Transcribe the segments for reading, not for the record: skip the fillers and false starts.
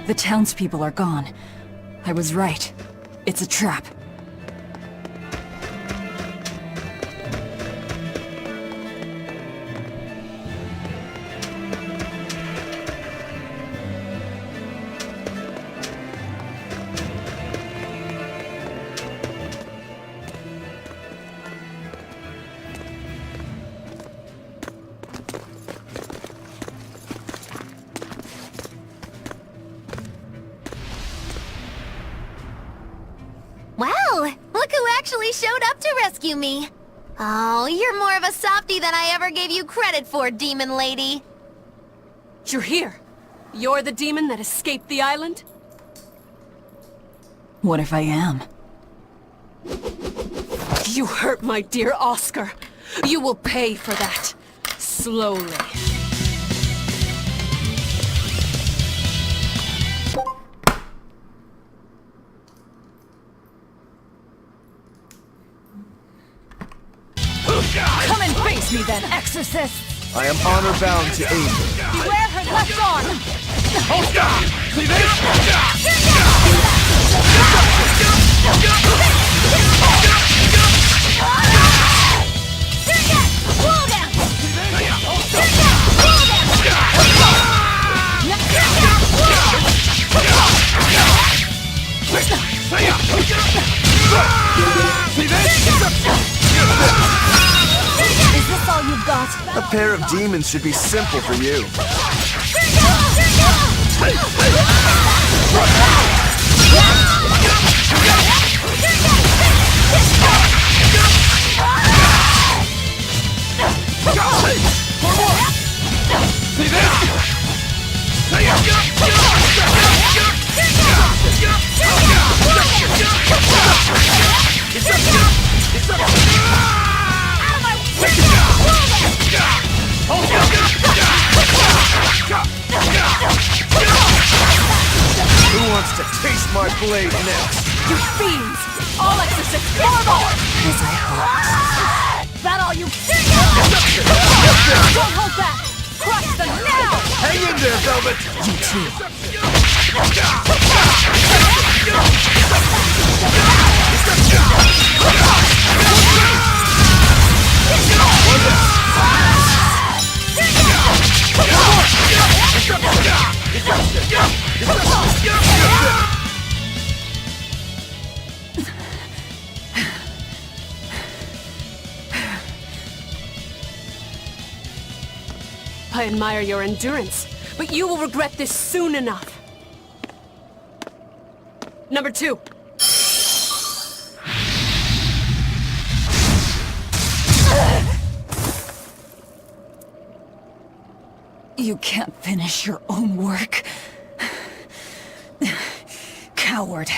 The townspeople are gone. I was right. It's a trap. Look who actually showed up to rescue me. Oh, you're more of a softie than I ever gave you credit for, demon lady. You're here. You're the demon that escaped the island? What if I am? You hurt my dear Oscar. You will pay for that. Slowly. Come and face me then, exorcist! I am honor-bound to aid you. Beware her left arm! Is this all you've got? A pair of demons should be simple for you. Who wants to taste my blade next? You fiends! All exorcists, forward! As I hoped. That all you... Don't hold back! Crush them now! Hang in there, Velvet! You too. I admire your endurance, but you will regret this soon enough. Number 2. You can't finish your own work. Coward.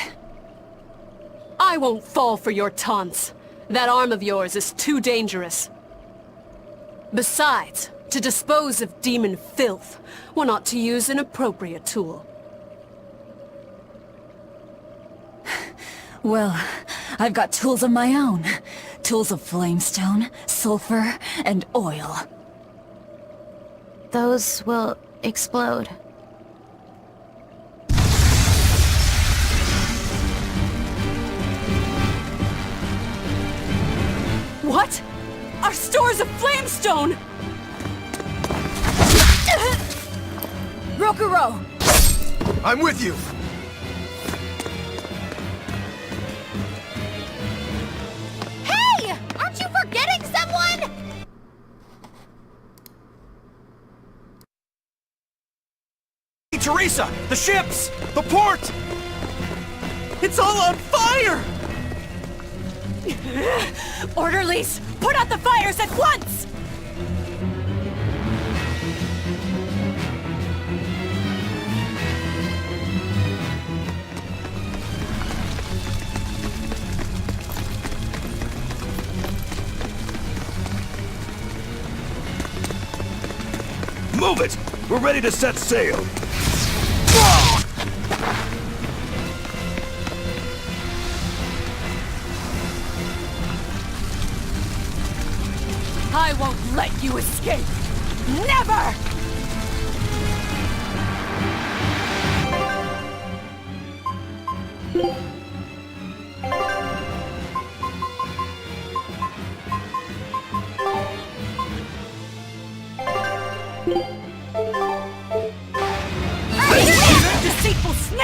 I won't fall for your taunts. That arm of yours is too dangerous. Besides, to dispose of demon filth, one ought to use an appropriate tool. Well, I've got tools of my own. Tools of flamestone, sulfur, and oil. Those will explode. What? Our stores of flamestone! Rokuro! I'm with you! Hey! Aren't you forgetting someone? Hey, Teresa! The ships! The port! It's all on fire! Orderlies, put out the fires at once! Move it! We're ready to set sail! I won't let you escape! Never!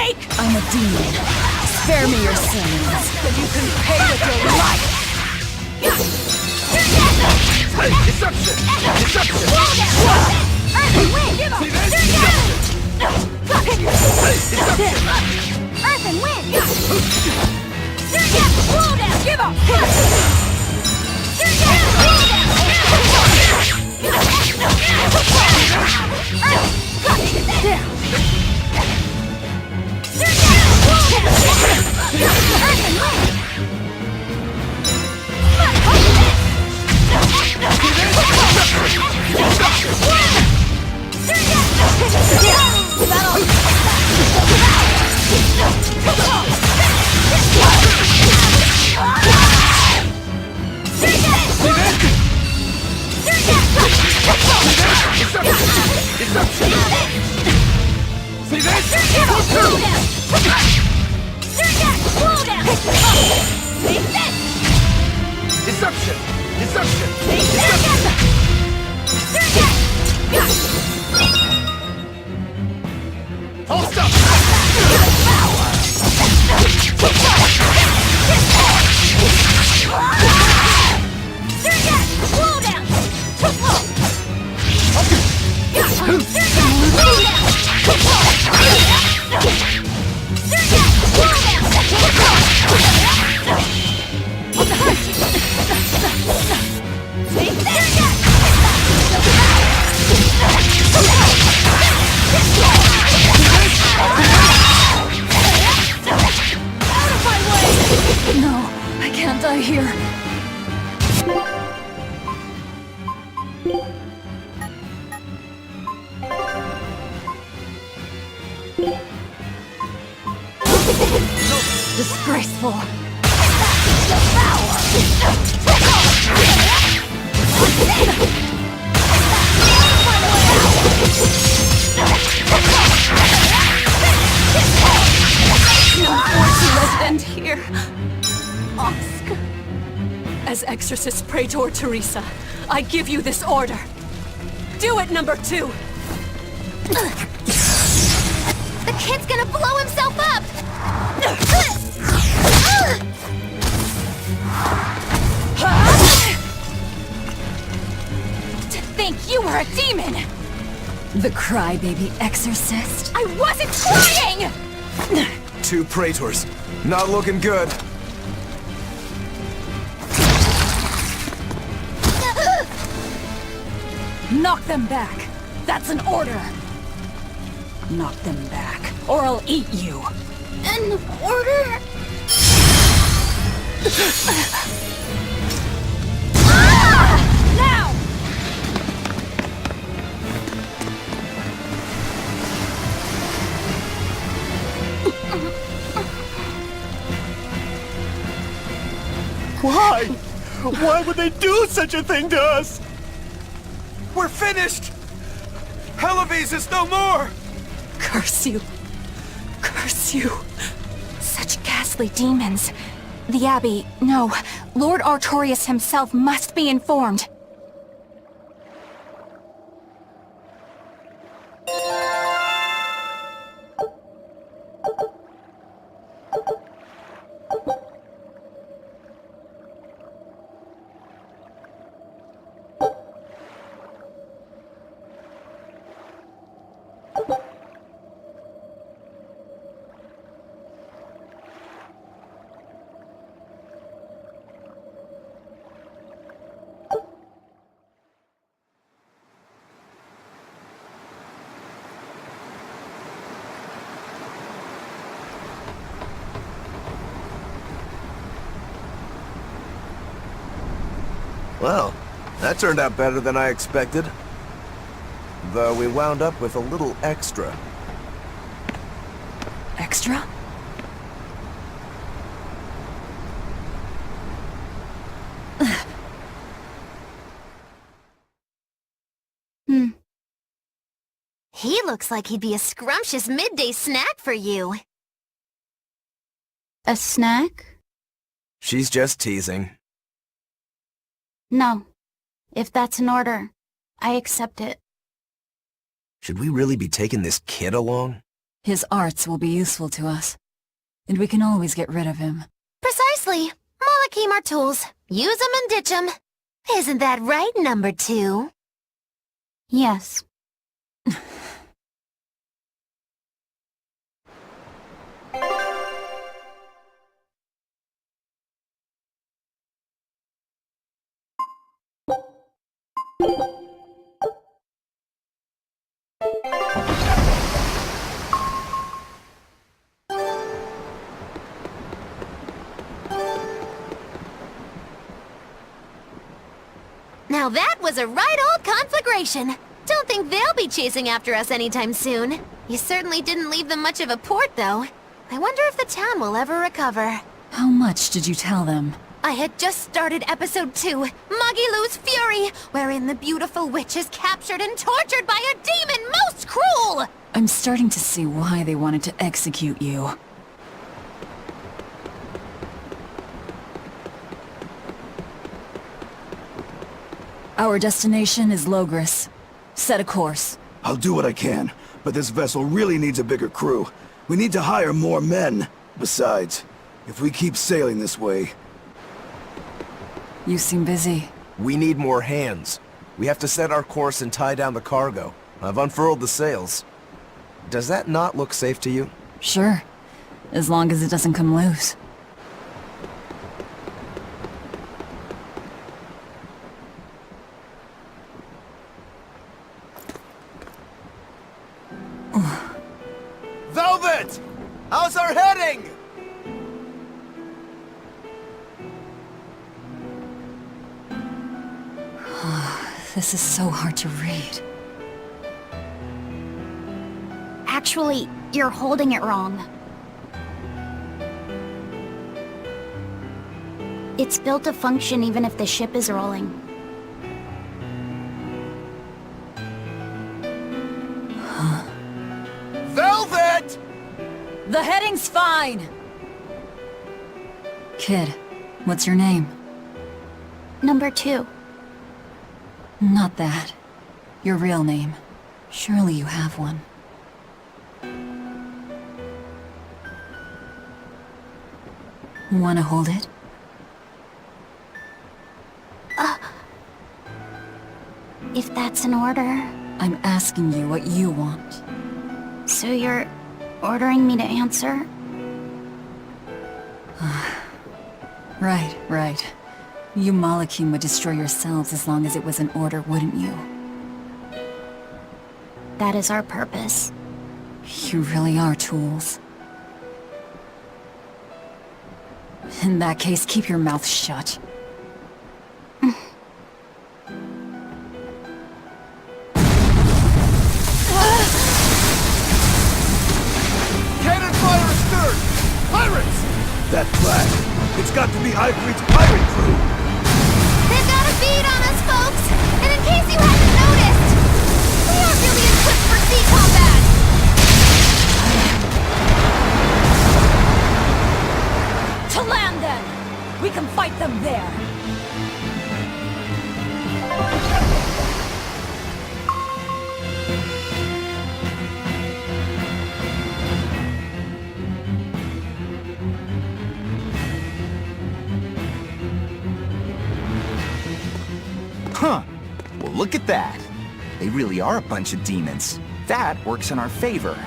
mistake! I'm a demon. Spare me your sins. Then you can pay with your life! Deception! Deception! Earth and wind! Give up! Deception! Earth and wind! Blow down! Give up! Deception! Deception! Hold stop! No, I can't die here. Disgraceful. End here. Oscar. As Exorcist Praetor Teresa, I give you this order. Do it, number 2! The kid's gonna blow himself up! To think you were a demon! The crybaby exorcist. I wasn't trying! 2 praetors. Not looking good. Knock them back. That's an order. Knock them back, or I'll eat you. An order? Now! Why? Why would they do such a thing to us? We're finished! Helives is no more! Curse you. Curse you. Such ghastly demons. The Abbey, no. Lord Artorias himself must be informed. Well, that turned out better than I expected. Though we wound up with a little extra. Extra? He looks like he'd be a scrumptious midday snack for you. A snack? She's just teasing. No. If that's an order, I accept it. Should we really be taking this kid along? His arts will be useful to us, and we can always get rid of him. Precisely. Malakim are tools. Use 'em and ditch 'em. Isn't that right, number 2? Yes. Now that was a right old conflagration. Don't think they'll be chasing after us anytime soon. You certainly didn't leave them much of a port, though. I wonder if the town will ever recover. How much did you tell them? I had just started episode 2, Magilu's Fury, wherein the beautiful witch is captured and tortured by a demon most cruel! I'm starting to see why they wanted to execute you. Our destination is Logris. Set a course. I'll do what I can, but this vessel really needs a bigger crew. We need to hire more men. Besides, if we keep sailing this way... You seem busy. We need more hands. We have to set our course and tie down the cargo. I've unfurled the sails. Does that not look safe to you? Sure. As long as it doesn't come loose. Velvet! How's our heading? This is so hard to read. Actually, you're holding it wrong. It's built to function even if the ship is rolling. Velvet! The heading's fine! Kid, what's your name? Number 2. Not that. Your real name. Surely you have one. Wanna hold it? If that's an order. I'm asking you what you want. So you're ordering me to answer? Right. You Malakim would destroy yourselves as long as it was an order, wouldn't you? That is our purpose. You really are tools. In that case, keep your mouth shut. Cannon fire astern! Pirates! That flag! It's got to be Ivory's pirate crew! They've got a bead on us, folks! And in case you hadn't noticed, we aren't really equipped for sea combat! To land, then! We can fight them there! Huh. Well, look at that. They really are a bunch of demons. That works in our favor.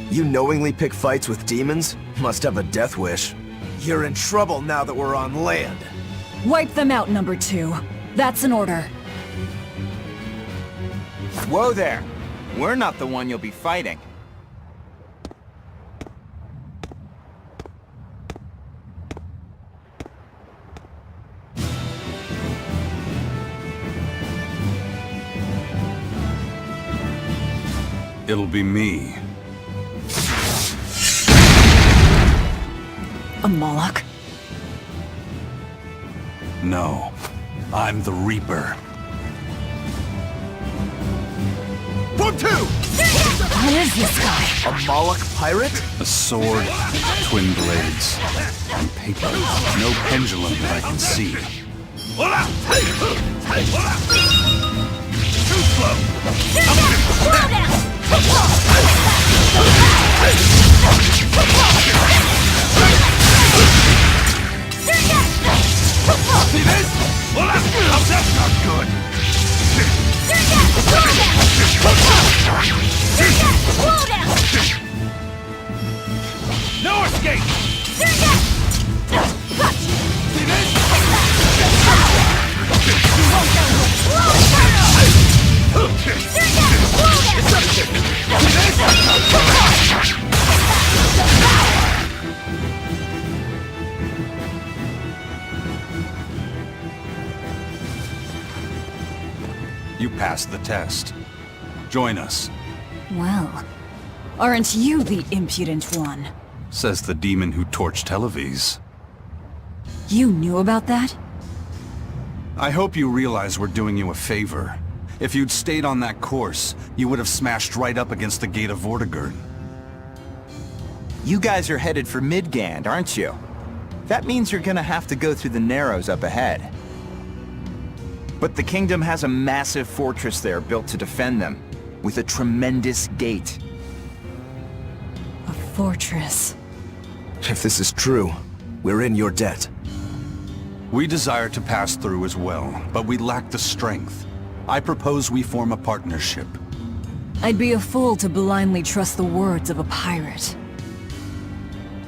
You knowingly pick fights with demons? Must have a death wish. You're in trouble now that we're on land. Wipe them out, number 2. That's an order. Whoa there. We're not the one you'll be fighting. It'll be me. A Moloch? No. I'm the Reaper. Form 2! What is this guy? A Moloch pirate? A sword, twin blades, and paper. No pendulum that I can see. Slow down! passed the test. Join us, Well, aren't you the impudent one? says the demon who torched Televes. You knew about that? I hope you realize we're doing you a favor. If you'd stayed on that course, you would have smashed right up against the gate of Vortigern. You guys are headed for Midgand, aren't you? That means you're gonna have to go through the Narrows up ahead. But the Kingdom has a massive fortress there built to defend them, with a tremendous gate. A fortress. If this is true, we're in your debt. We desire to pass through as well, but we lack the strength. I propose we form a partnership. I'd be a fool to blindly trust the words of a pirate.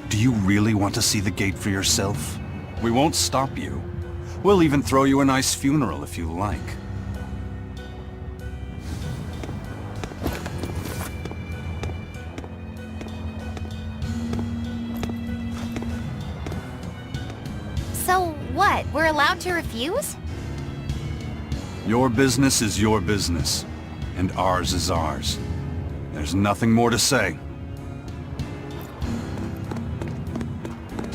Do you really want to see the gate for yourself? We won't stop you. We'll even throw you a nice funeral if you like. So what? We're allowed to refuse? Your business is your business, and ours is ours. There's nothing more to say.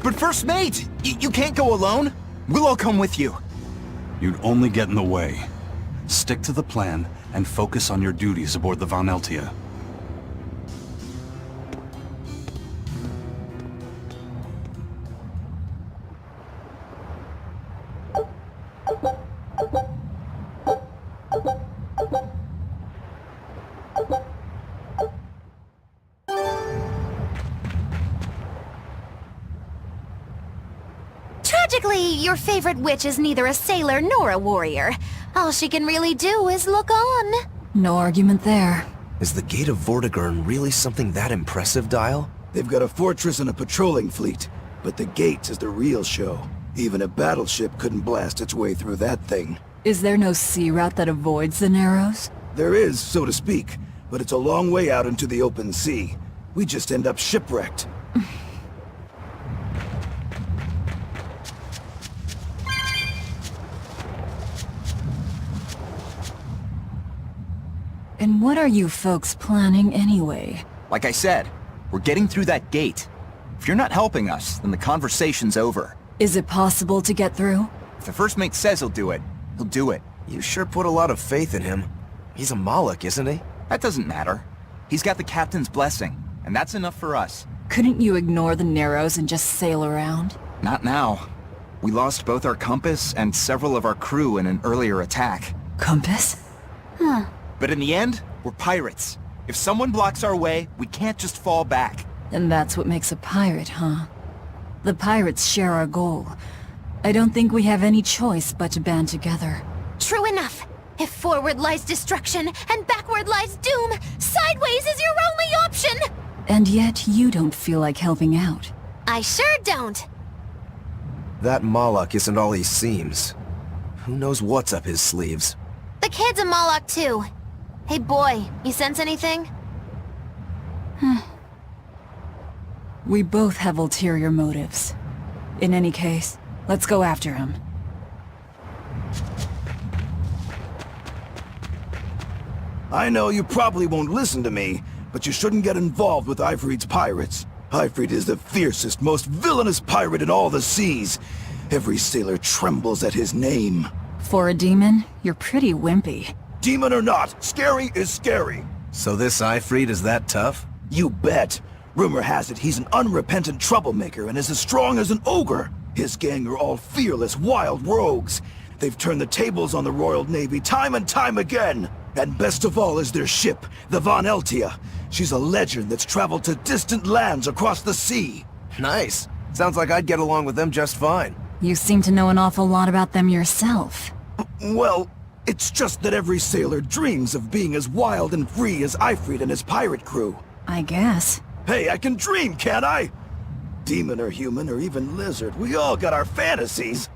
But First Mate! You can't go alone! We'll all come with you. You'd only get in the way. Stick to the plan and focus on your duties aboard the Von Eltia. Tragically, your favorite witch is neither a sailor nor a warrior. All she can really do is look on. No argument there. Is the gate of Vortigern really something that impressive, Dial? They've got a fortress and a patrolling fleet, but the gate is the real show. Even a battleship couldn't blast its way through that thing. Is there no sea route that avoids the Narrows? There is, so to speak, but it's a long way out into the open sea. We just end up shipwrecked. And what are you folks planning anyway? Like I said, we're getting through that gate. If you're not helping us, then the conversation's over. Is it possible to get through? If the First Mate says he'll do it, he'll do it. You sure put a lot of faith in him. He's a Moloch, isn't he? That doesn't matter. He's got the captain's blessing, and that's enough for us. Couldn't you ignore the Narrows and just sail around? Not now. We lost both our compass and several of our crew in an earlier attack. Compass? But in the end, we're pirates. If someone blocks our way, we can't just fall back. And that's what makes a pirate, huh? The pirates share our goal. I don't think we have any choice but to band together. True enough. If forward lies destruction and backward lies doom, sideways is your only option! And yet you don't feel like helping out. I sure don't. That Moloch isn't all he seems. Who knows what's up his sleeves? The kid's a Moloch too. Hey boy, you sense anything? We both have ulterior motives. In any case, let's go after him. I know you probably won't listen to me, but you shouldn't get involved with Ifrit's pirates. Ifrit is the fiercest, most villainous pirate in all the seas. Every sailor trembles at his name. For a demon, you're pretty wimpy. Demon or not, scary is scary. So this Ifrit is that tough? You bet. Rumor has it he's an unrepentant troublemaker and is as strong as an ogre. His gang are all fearless, wild rogues. They've turned the tables on the Royal Navy time and time again. And best of all is their ship, the Von Eltia. She's a legend that's traveled to distant lands across the sea. Nice. Sounds like I'd get along with them just fine. You seem to know an awful lot about them yourself. Well, it's just that every sailor dreams of being as wild and free as Ifrit and his pirate crew. I guess. Hey, I can dream, can't I? Demon or human or even lizard, we all got our fantasies.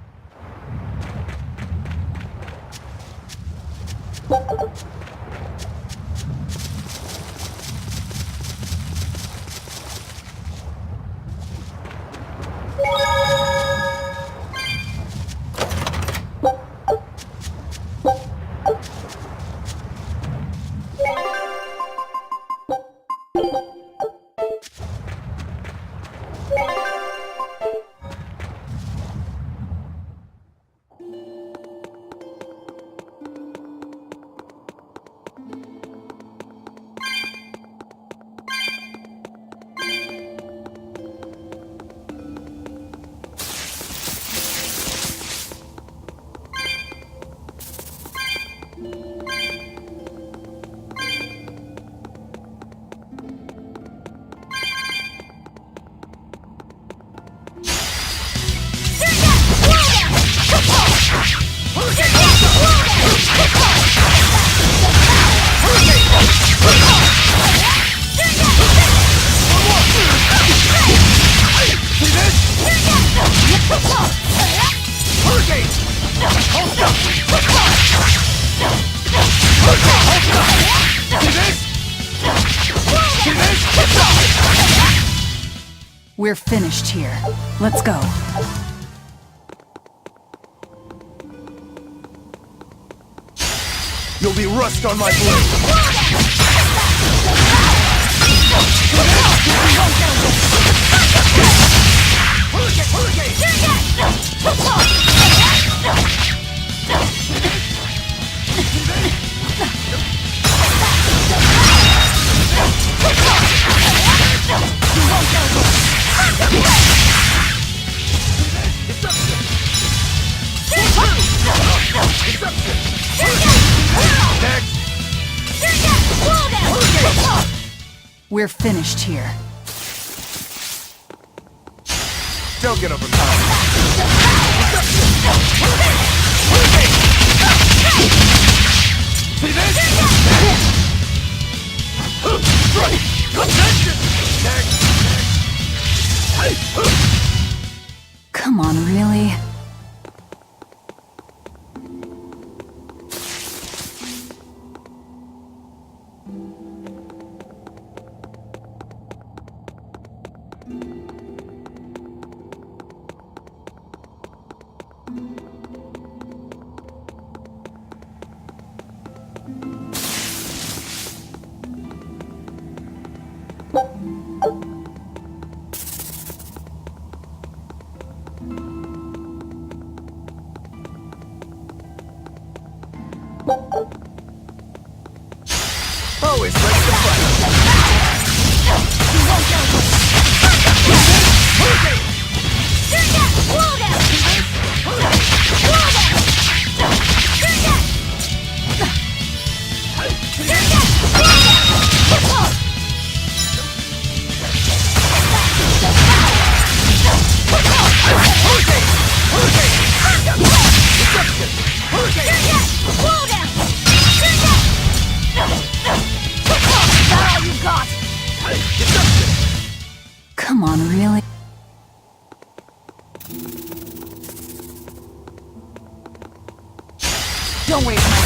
We're finished here. Let's go. You'll be rust on my blade! We're finished here. Don't get overpowered. See this? Right! Attention! Come on, really? Always ready to fight. Come on, really? Don't waste my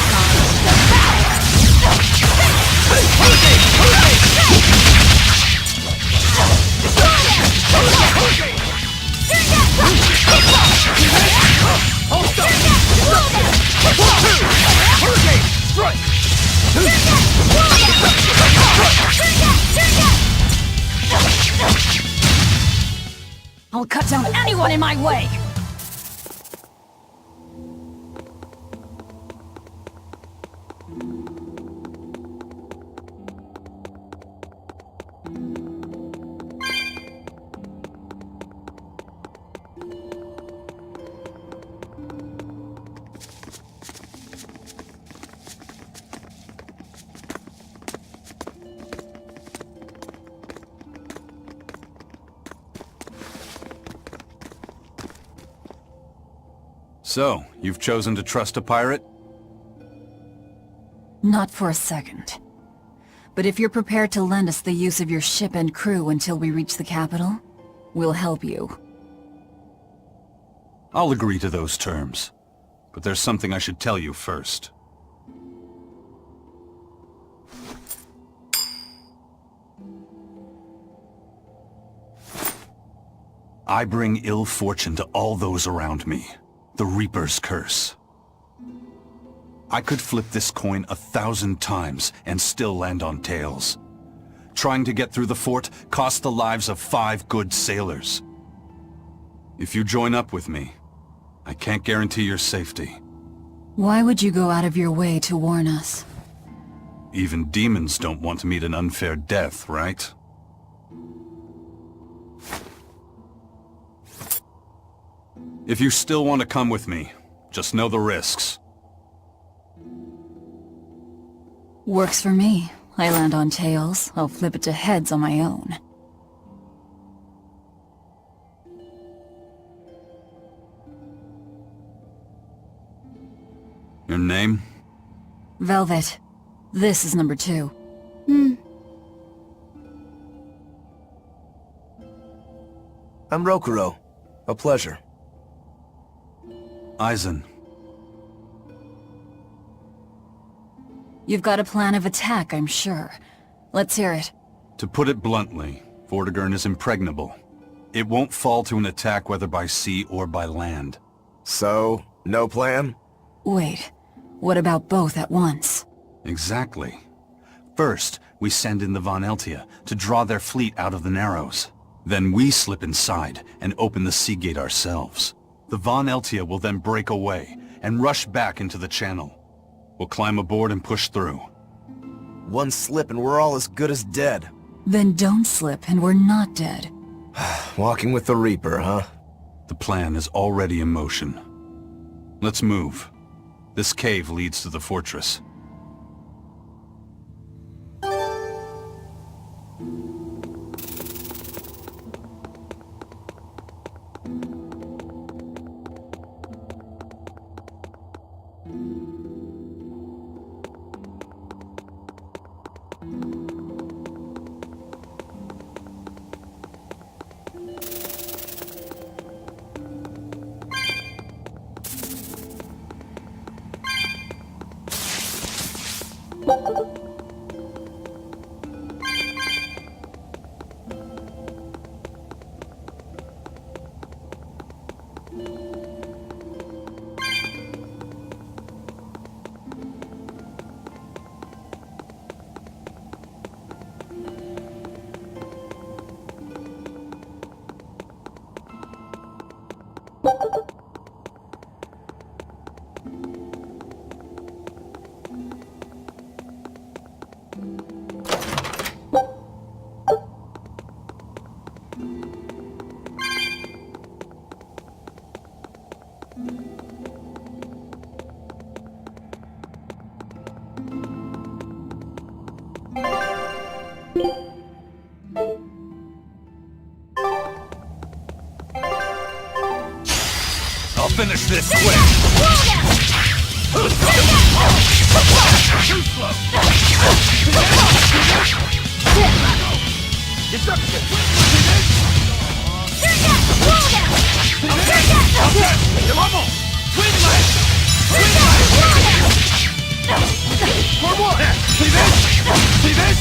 I'll cut down anyone in my way! So, you've chosen to trust a pirate? Not for a second. But if you're prepared to lend us the use of your ship and crew until we reach the capital, we'll help you. I'll agree to those terms. But there's something I should tell you first. I bring ill fortune to all those around me. The Reaper's curse. I could flip this coin 1,000 times and still land on tails. Trying to get through the fort cost the lives of 5 good sailors. If you join up with me, I can't guarantee your safety. Why would you go out of your way to warn us? Even demons don't want to meet an unfair death, right? If you still want to come with me, just know the risks. Works for me. I land on tails, I'll flip it to heads on my own. Your name? Velvet. This is number 2. I'm Rokuro. A pleasure. Eisen. You've got a plan of attack, I'm sure. Let's hear it. To put it bluntly, Vortigern is impregnable. It won't fall to an attack whether by sea or by land. So, no plan? Wait, what about both at once? Exactly. First, we send in the Von Eltia to draw their fleet out of the Narrows. Then we slip inside and open the sea gate ourselves. The Von Eltia will then break away and rush back into the channel. We'll climb aboard and push through. One slip and we're all as good as dead. Then don't slip and we're not dead. Walking with the Reaper, huh? The plan is already in motion. Let's move. This cave leads to the fortress. I'll finish this quick! Too slow! Destruction! Vamos! Twin leg! Twin leg! For what? See this? See this?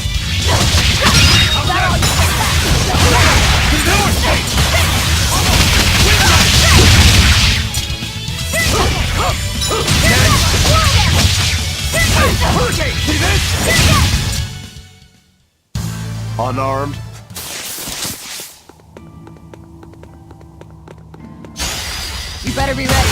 See this? Unarmed? You better be ready.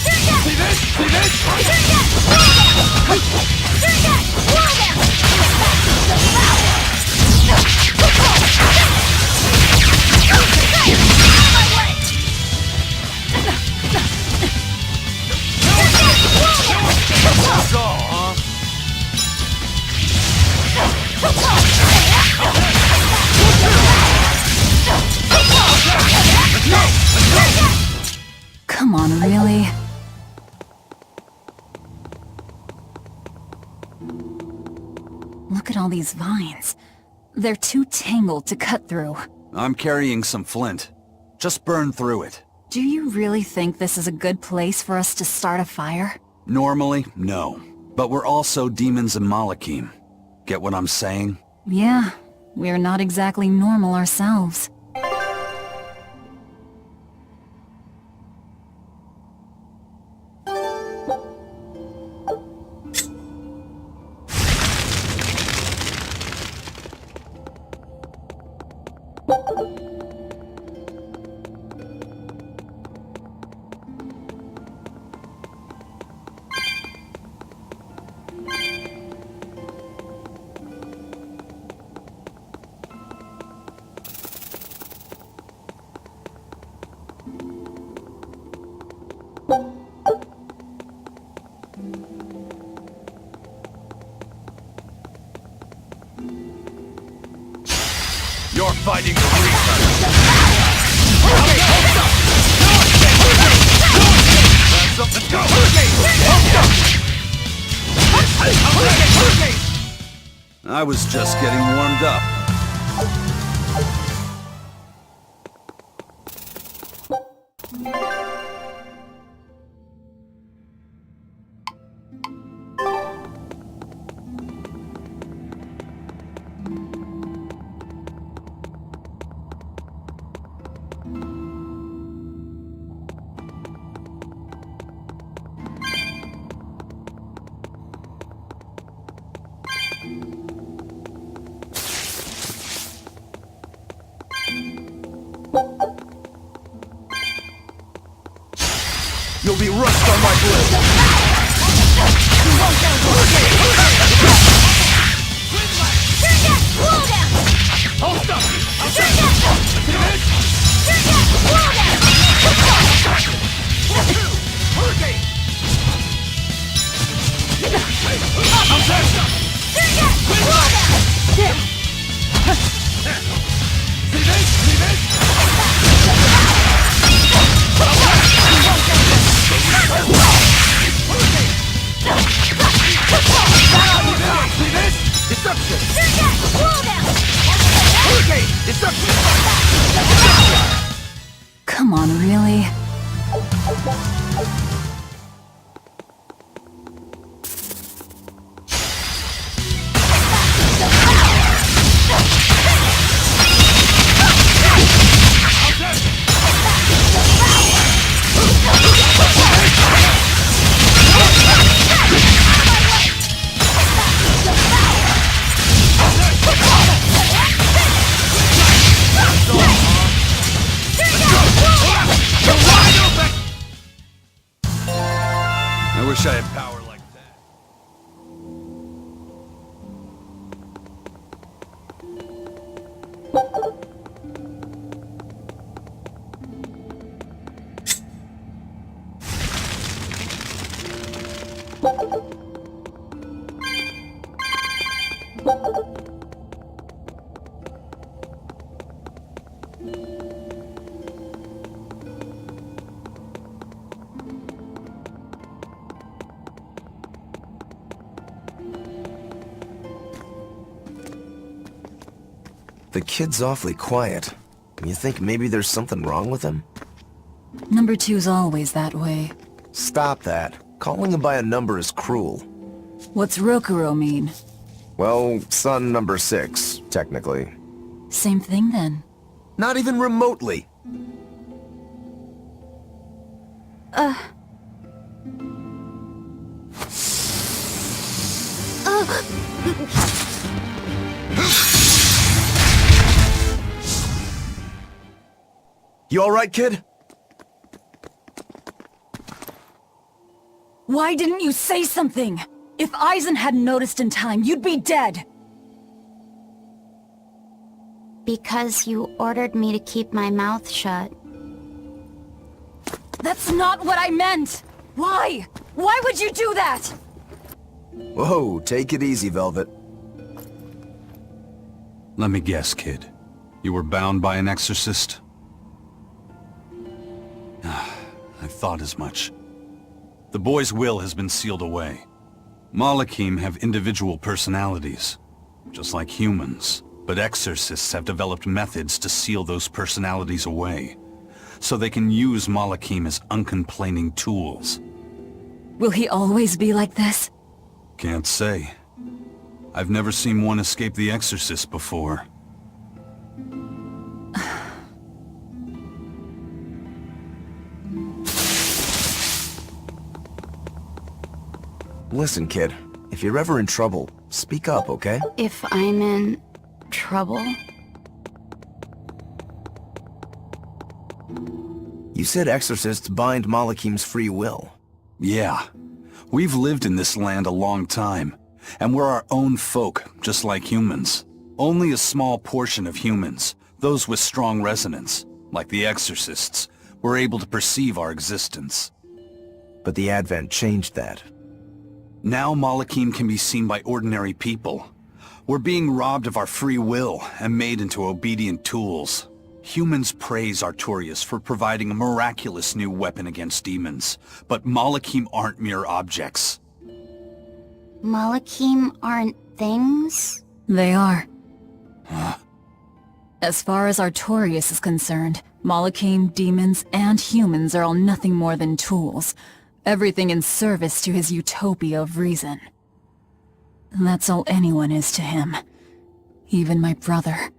See this? See this? That's all, huh? Come on, really? Look at all these vines. They're too tangled to cut through. I'm carrying some flint. Just burn through it. Do you really think this is a good place for us to start a fire? Normally, no. But we're also demons in Malakim. Get what I'm saying? Yeah, we're not exactly normal ourselves. You're fighting the Reaper! Let's go! I was just getting warmed up. You'll be rust on my blade! Hold up! Come on, really? I wish I had power like that. The kid's awfully quiet. You think maybe there's something wrong with him? Number 2's always that way. Stop that. Calling him by a number is cruel. What's Rokuro mean? Well, son number 6, technically. Same thing then. Not even remotely. You alright, kid? Why didn't you say something? If Eisen hadn't noticed in time, you'd be dead! Because you ordered me to keep my mouth shut. That's not what I meant! Why? Why would you do that? Whoa, take it easy, Velvet. Let me guess, kid. You were bound by an exorcist? I thought as much. The boy's will has been sealed away. Malakim have individual personalities, just like humans. But exorcists have developed methods to seal those personalities away, so they can use Malakim as uncomplaining tools. Will he always be like this? Can't say. I've never seen one escape the exorcist before. Listen, kid. If you're ever in trouble, speak up, okay? If I'm in trouble? You said exorcists bind Malakim's free will. Yeah. We've lived in this land a long time, and we're our own folk, just like humans. Only a small portion of humans, those with strong resonance, like the exorcists, were able to perceive our existence. But the Advent changed that. Now Malakim can be seen by ordinary people. We're being robbed of our free will and made into obedient tools. Humans praise Artorias for providing a miraculous new weapon against demons, but Malakim aren't mere objects. Malakim aren't things? They are. Huh? As far as Artorias is concerned, Malakim, demons, and humans are all nothing more than tools. Everything in service to his utopia of reason. That's all anyone is to him. Even my brother.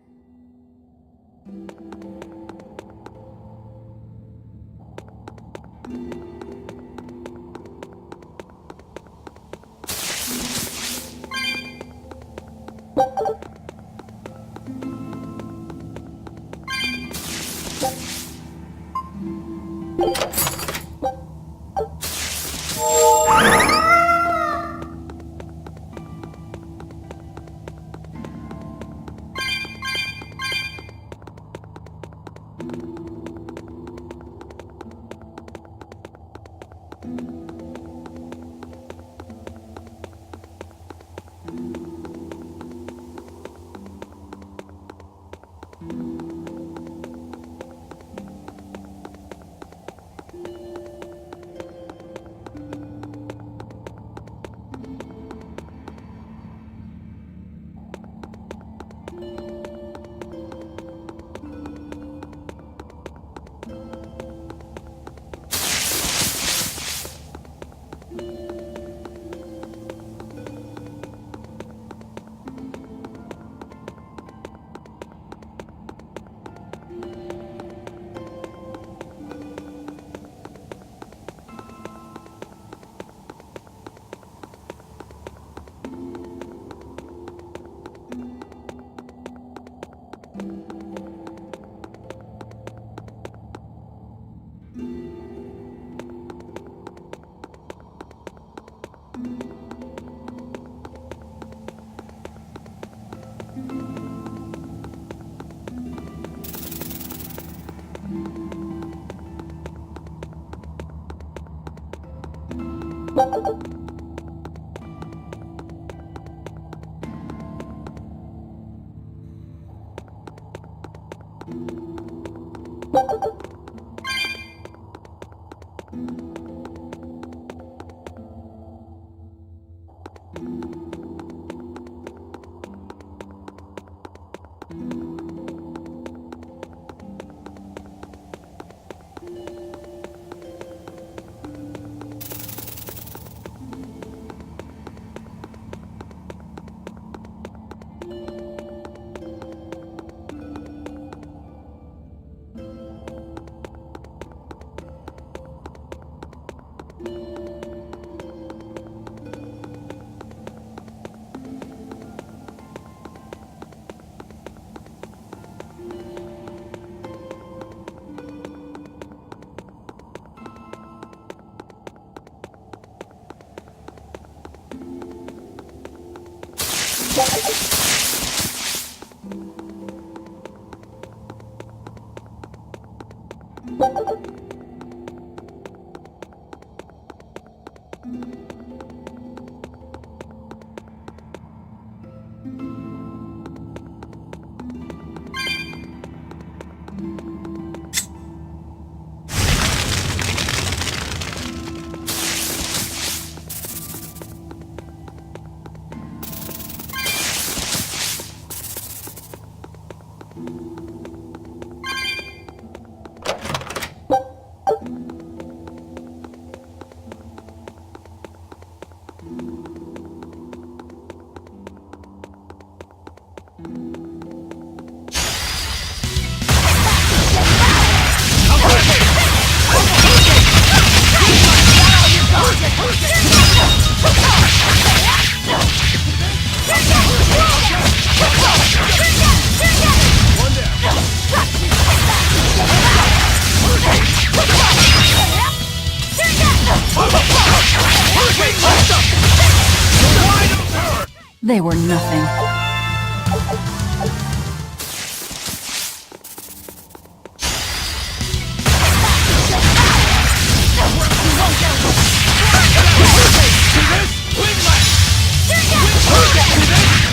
They were nothing.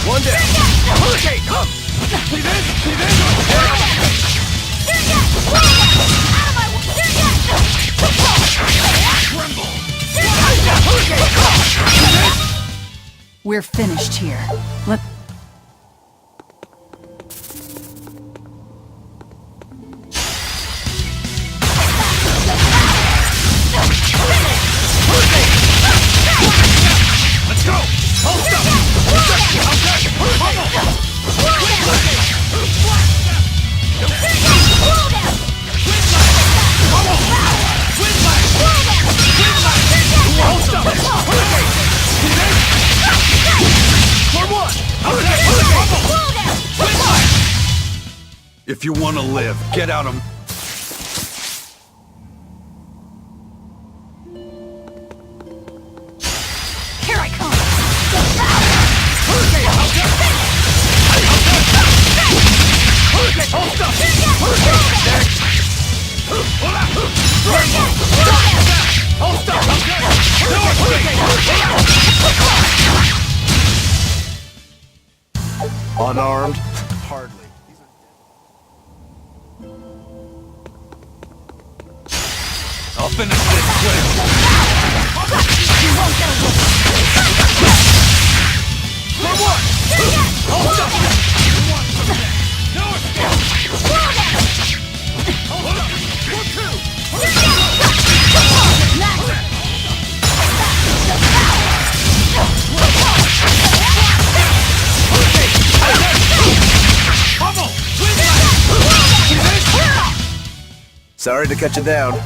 One down. Hurricane, come! See this? See this? We're finished here. Let... Let's go! Hold up! If you want to live, get out of... Here I come! Unarmed? Hardly. I'll finish this quick. For what? Hold up! Sorry to cut you down.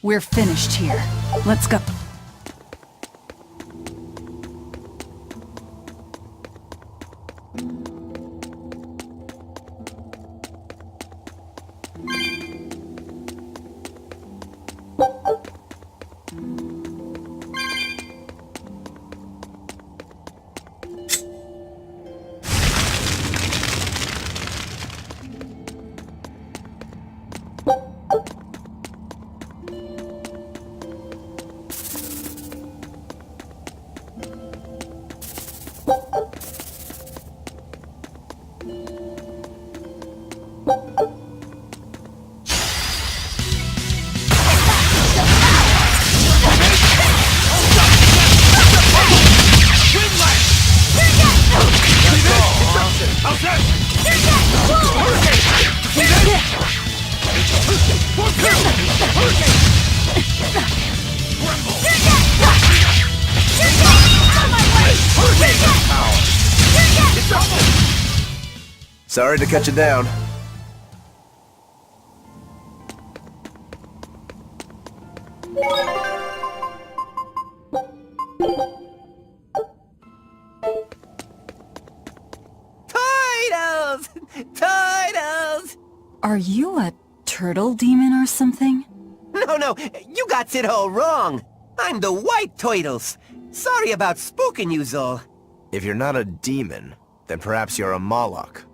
We're finished here. Let's go. Sorry to cut you down. Titles! Titles! Are you a turtle demon or something? No, you got it all wrong. I'm the White Turtles. Sorry about spooking you, Zol. If you're not a demon, then perhaps you're a Moloch.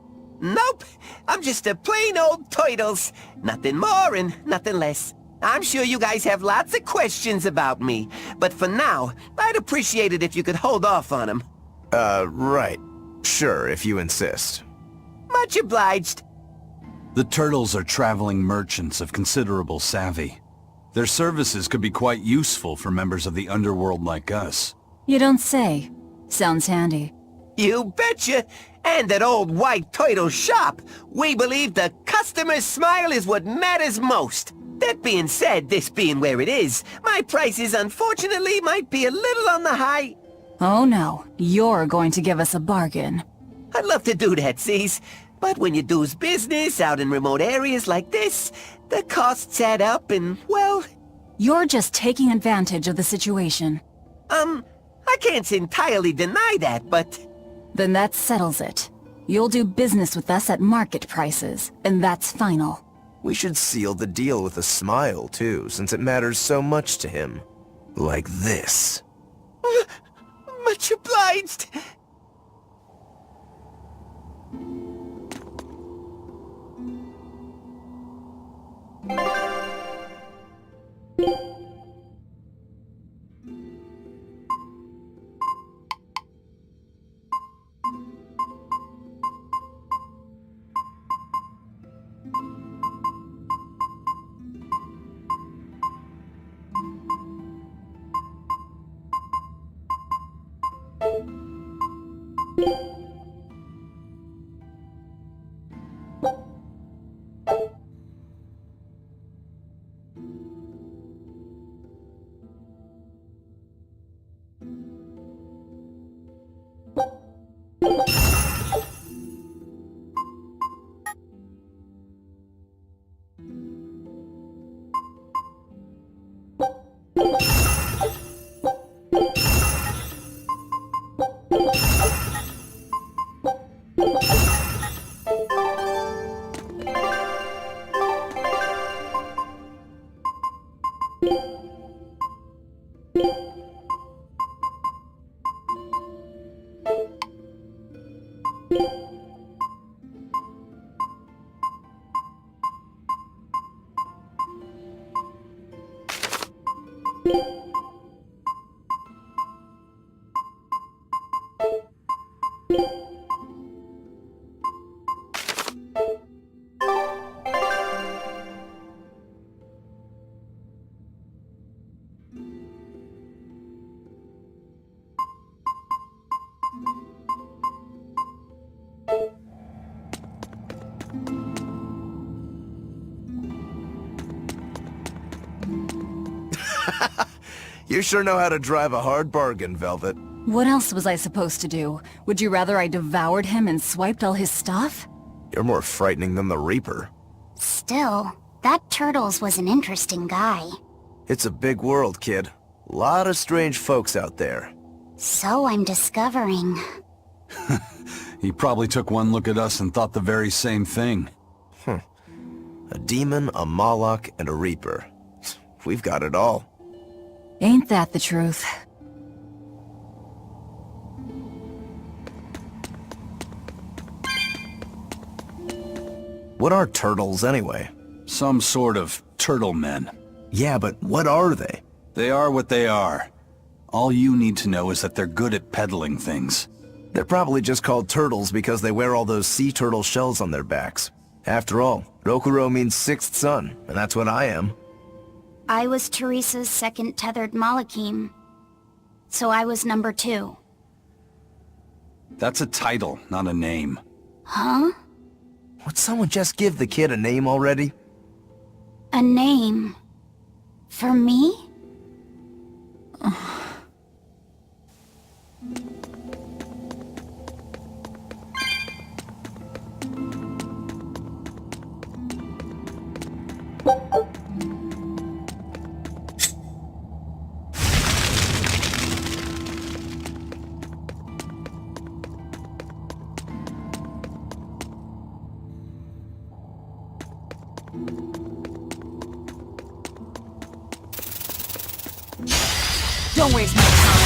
Nope, I'm just a plain old Turtles. Nothing more and nothing less. I'm sure you guys have lots of questions about me, but for now, I'd appreciate it if you could hold off on them. Right. Sure, if you insist. Much obliged. The turtles are traveling merchants of considerable savvy. Their services could be quite useful for members of the underworld like us. You don't say. Sounds handy. You betcha! And at old White Turtle shop, we believe the customer's smile is what matters most. That being said, this being where it is, my prices unfortunately might be a little on the high. Oh no, you're going to give us a bargain. I'd love to do that, C's. But when you do's business out in remote areas like this, the costs add up and, well... You're just taking advantage of the situation. I can't entirely deny that, but... Then that settles it. You'll do business with us at market prices, and that's final. We should seal the deal with a smile, too, since it matters so much to him. Like this. Much obliged. You sure know how to drive a hard bargain, Velvet. What else was I supposed to do? Would you rather I devoured him and swiped all his stuff? You're more frightening than the Reaper. Still, that Turtles was an interesting guy. It's a big world, kid. Lot of strange folks out there. So I'm discovering. He probably took one look at us and thought the very same thing. A demon, a Moloch, and a Reaper. We've got it all. Ain't that the truth? What are turtles, anyway? Some sort of turtle men. Yeah, but what are they? They are what they are. All you need to know is that they're good at peddling things. They're probably just called turtles because they wear all those sea turtle shells on their backs. After all, Rokuro means sixth son, and that's what I am. I was Teresa's second tethered Malachim. So I was number 2. That's a title, not a name. Huh? Would someone just give the kid a name already? A name? For me? Don't waste my time.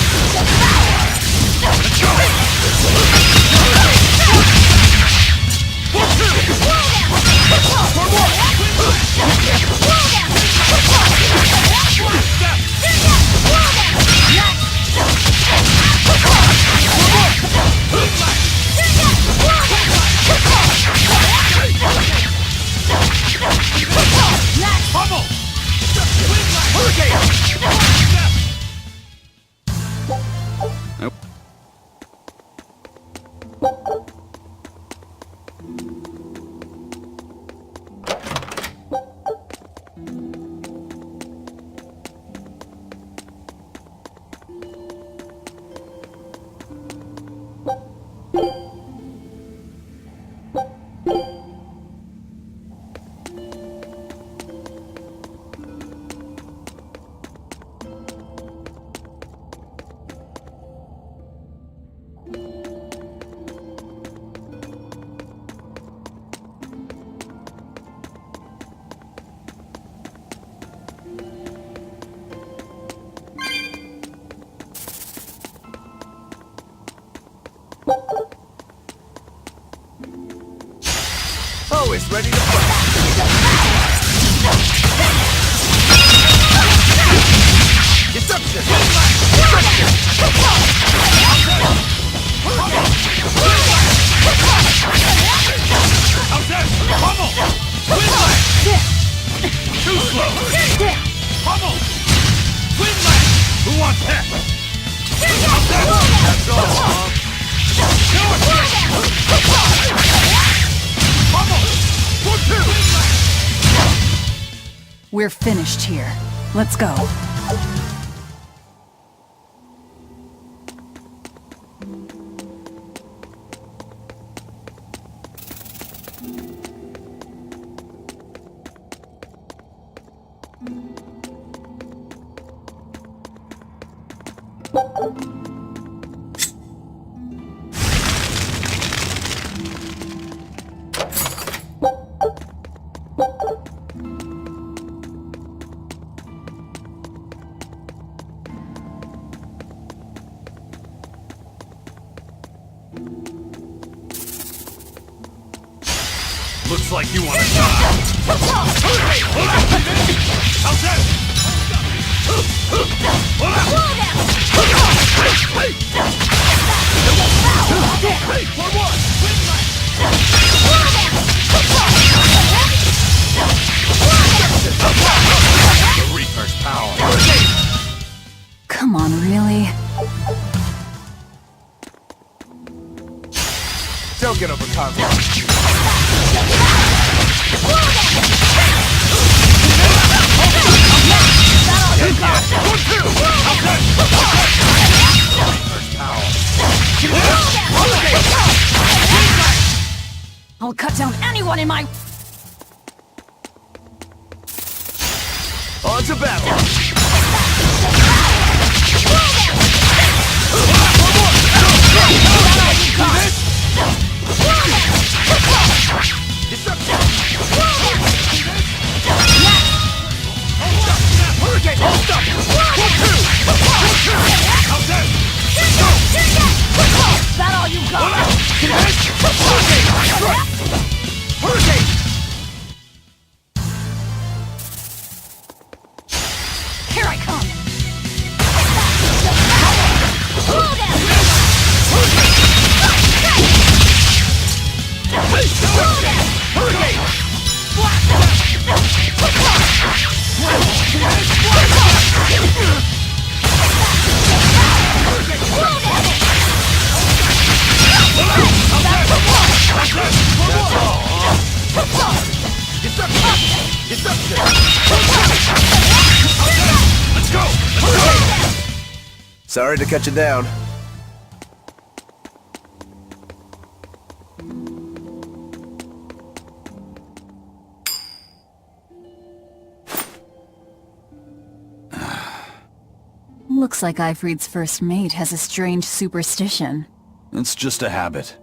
Always ready to fight. Deception! Too slow! Pummel! Windlass! Who wants that? That's all, Mom. We're finished here. Let's go. Looks like you want to die. How's that? Hey, one more! The Reaper's power. Come on, really? Don't get overconfident. I'll cut down anyone in my... On to battle! That all you got? Here I come! Sorry to cut you down. Looks like Ifrit's first mate has a strange superstition. It's just a habit.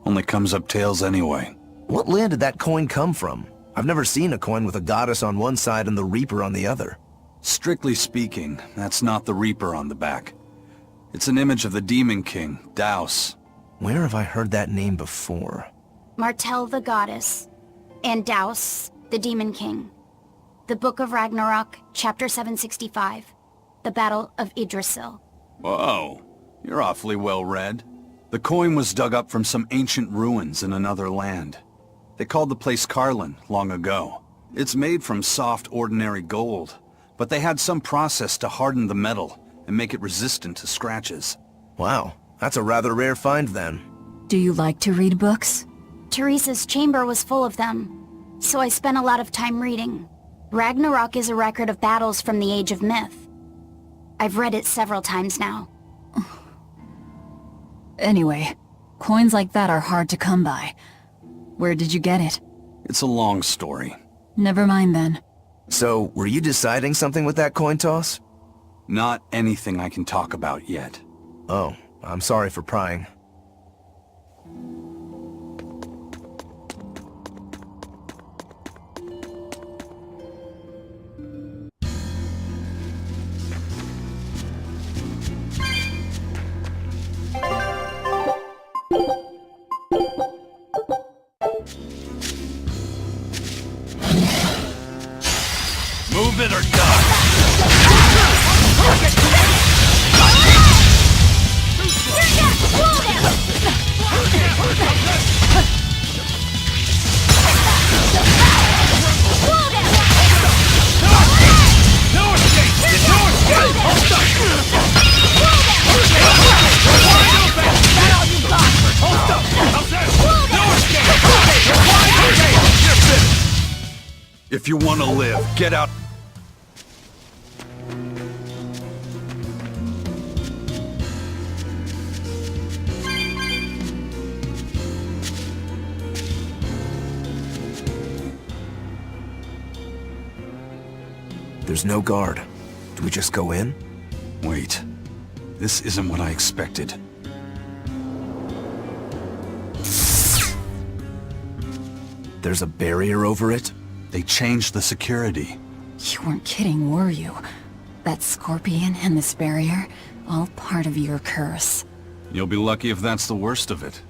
Only comes up tails anyway. What land did that coin come from? I've never seen a coin with a goddess on one side and the Reaper on the other. Strictly speaking, that's not the Reaper on the back. It's an image of the Demon King, Daus. Where have I heard that name before? Martel the goddess, and Daus, the demon king. The Book of Ragnarok, chapter 765. The Battle of Yggdrasil. Whoa, you're awfully well read. The coin was dug up from some ancient ruins in another land. They called the place Carlin long ago. It's made from soft, ordinary gold, but they had some process to harden the metal and make it resistant to scratches. Wow, that's a rather rare find then. Do you like to read books? Teresa's chamber was full of them, so I spent a lot of time reading. Ragnarok is a record of battles from the Age of Myth. I've read it several times now. Anyway, coins like that are hard to come by. Where did you get it? It's a long story. Never mind then. So, were you deciding something with that coin toss? Not anything I can talk about yet. Oh, I'm sorry for prying. Move it or die! If you want to live, get out. There's no guard. Do we just go in? Wait. This isn't what I expected. There's a barrier over it? They changed the security. You weren't kidding, were you? That scorpion and this barrier, all part of your curse. You'll be lucky if that's the worst of it.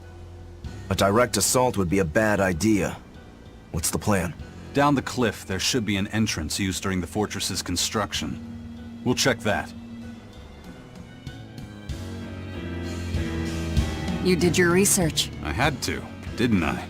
A direct assault would be a bad idea. What's the plan? Down the cliff, there should be an entrance used during the fortress's construction. We'll check that. You did your research. I had to, didn't I?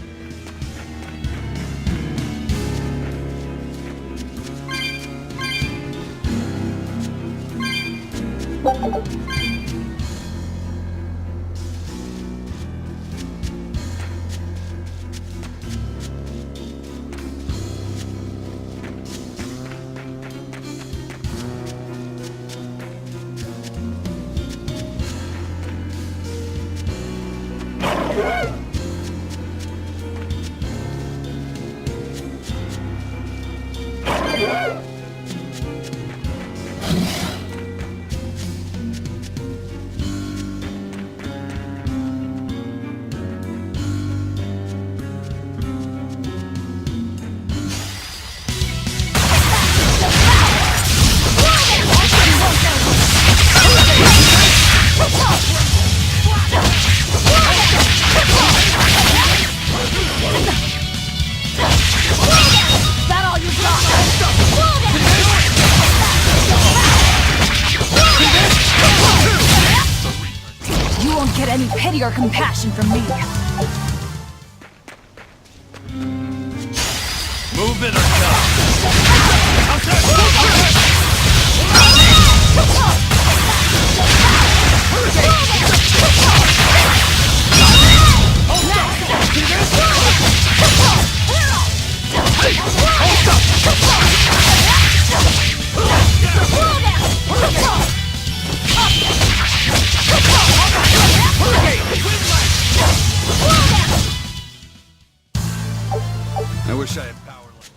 Any pity or compassion from me. Move it or die! I wish I had power like...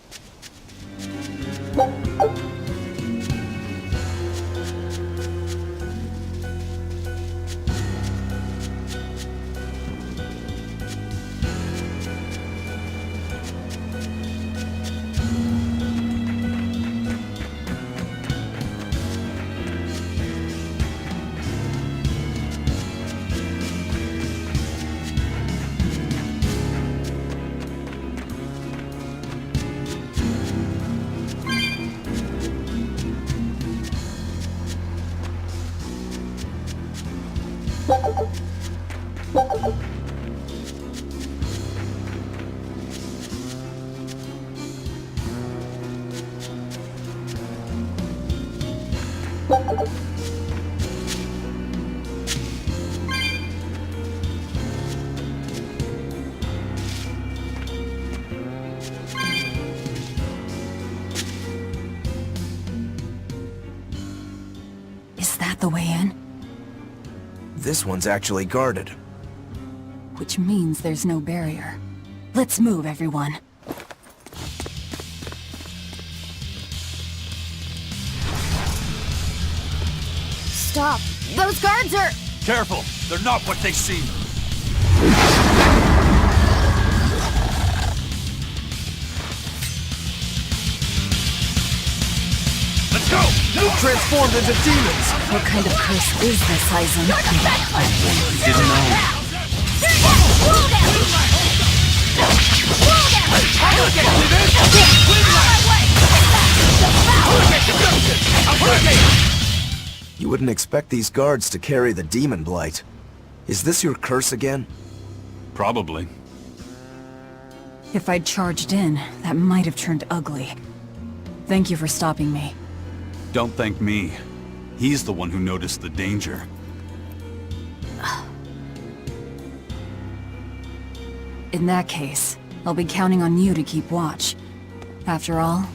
Is that the way in? This one's actually guarded. Which means there's no barrier. Let's move, everyone. Stop! Those guards are... Careful! They're not what they seem! Let's go! Transformed into demons! What kind of curse is this, Aizen? You didn't know. You wouldn't expect these guards to carry the demon blight. Is this your curse again? Probably. If I'd charged in, that might have turned ugly. Thank you for stopping me. Don't thank me. He's the one who noticed the danger. In that case, I'll be counting on you to keep watch. After all,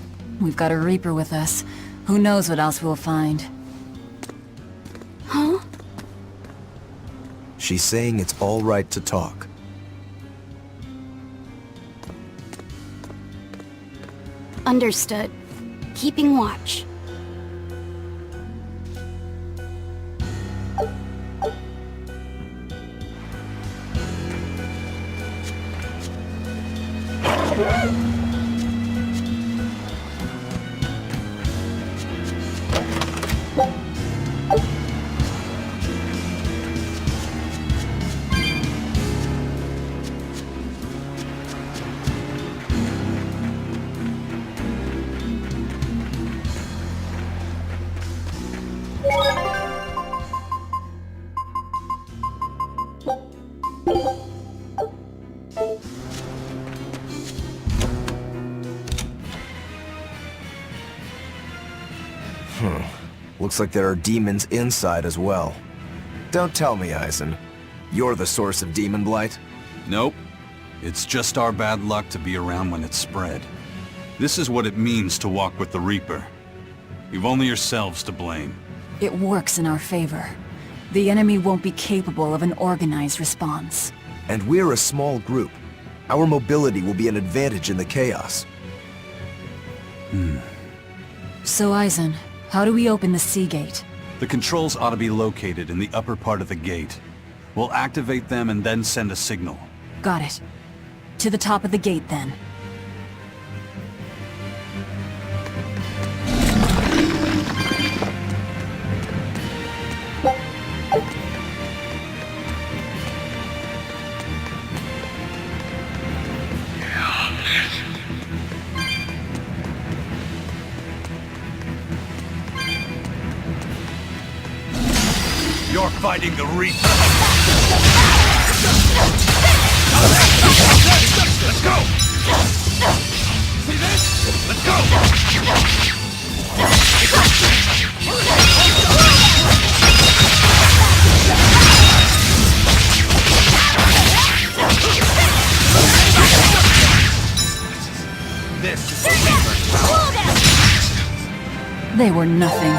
we've got a Reaper with us. Who knows what else we'll find. Huh? She's saying it's all right to talk. Understood. Keeping watch. Looks like there are demons inside as well. Don't tell me, Eisen. You're the source of demon blight? Nope. It's just our bad luck to be around when it's spread. This is what it means to walk with the Reaper. You've only yourselves to blame. It works in our favor. The enemy won't be capable of an organized response. And we're a small group. Our mobility will be an advantage in the chaos. So Eisen, how do we open the sea gate? The controls ought to be located in the upper part of the gate. We'll activate them and then send a signal. Got it. To the top of the gate then. You're fighting the Reaper! Let's go! See this? Let's go! This is the Reaper's power! They were nothing.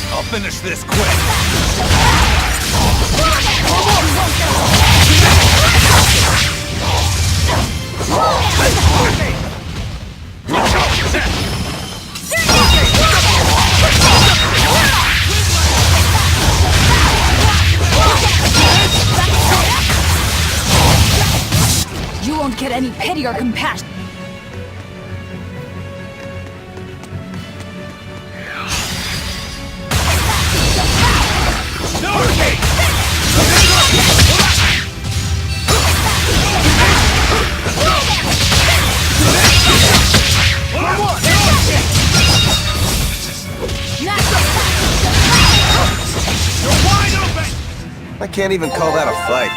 I'll finish this quick! You won't get any pity or compassion. I can't even call that a fight.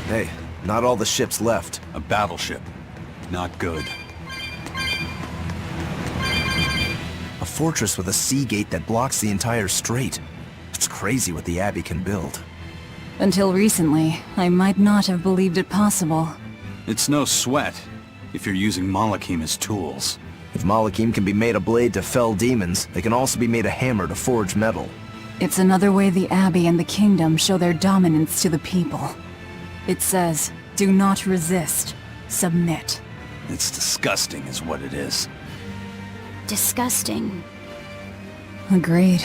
Hey, not all the ships left. A battleship. Not good. A fortress with a sea gate that blocks the entire strait. It's crazy what the Abbey can build. Until recently, I might not have believed it possible. It's no sweat, if you're using Malachim as tools. If Malachim can be made a blade to fell demons, they can also be made a hammer to forge metal. It's another way the Abbey and the Kingdom show their dominance to the people. It says, do not resist, submit. It's disgusting is what it is. Disgusting. Agreed.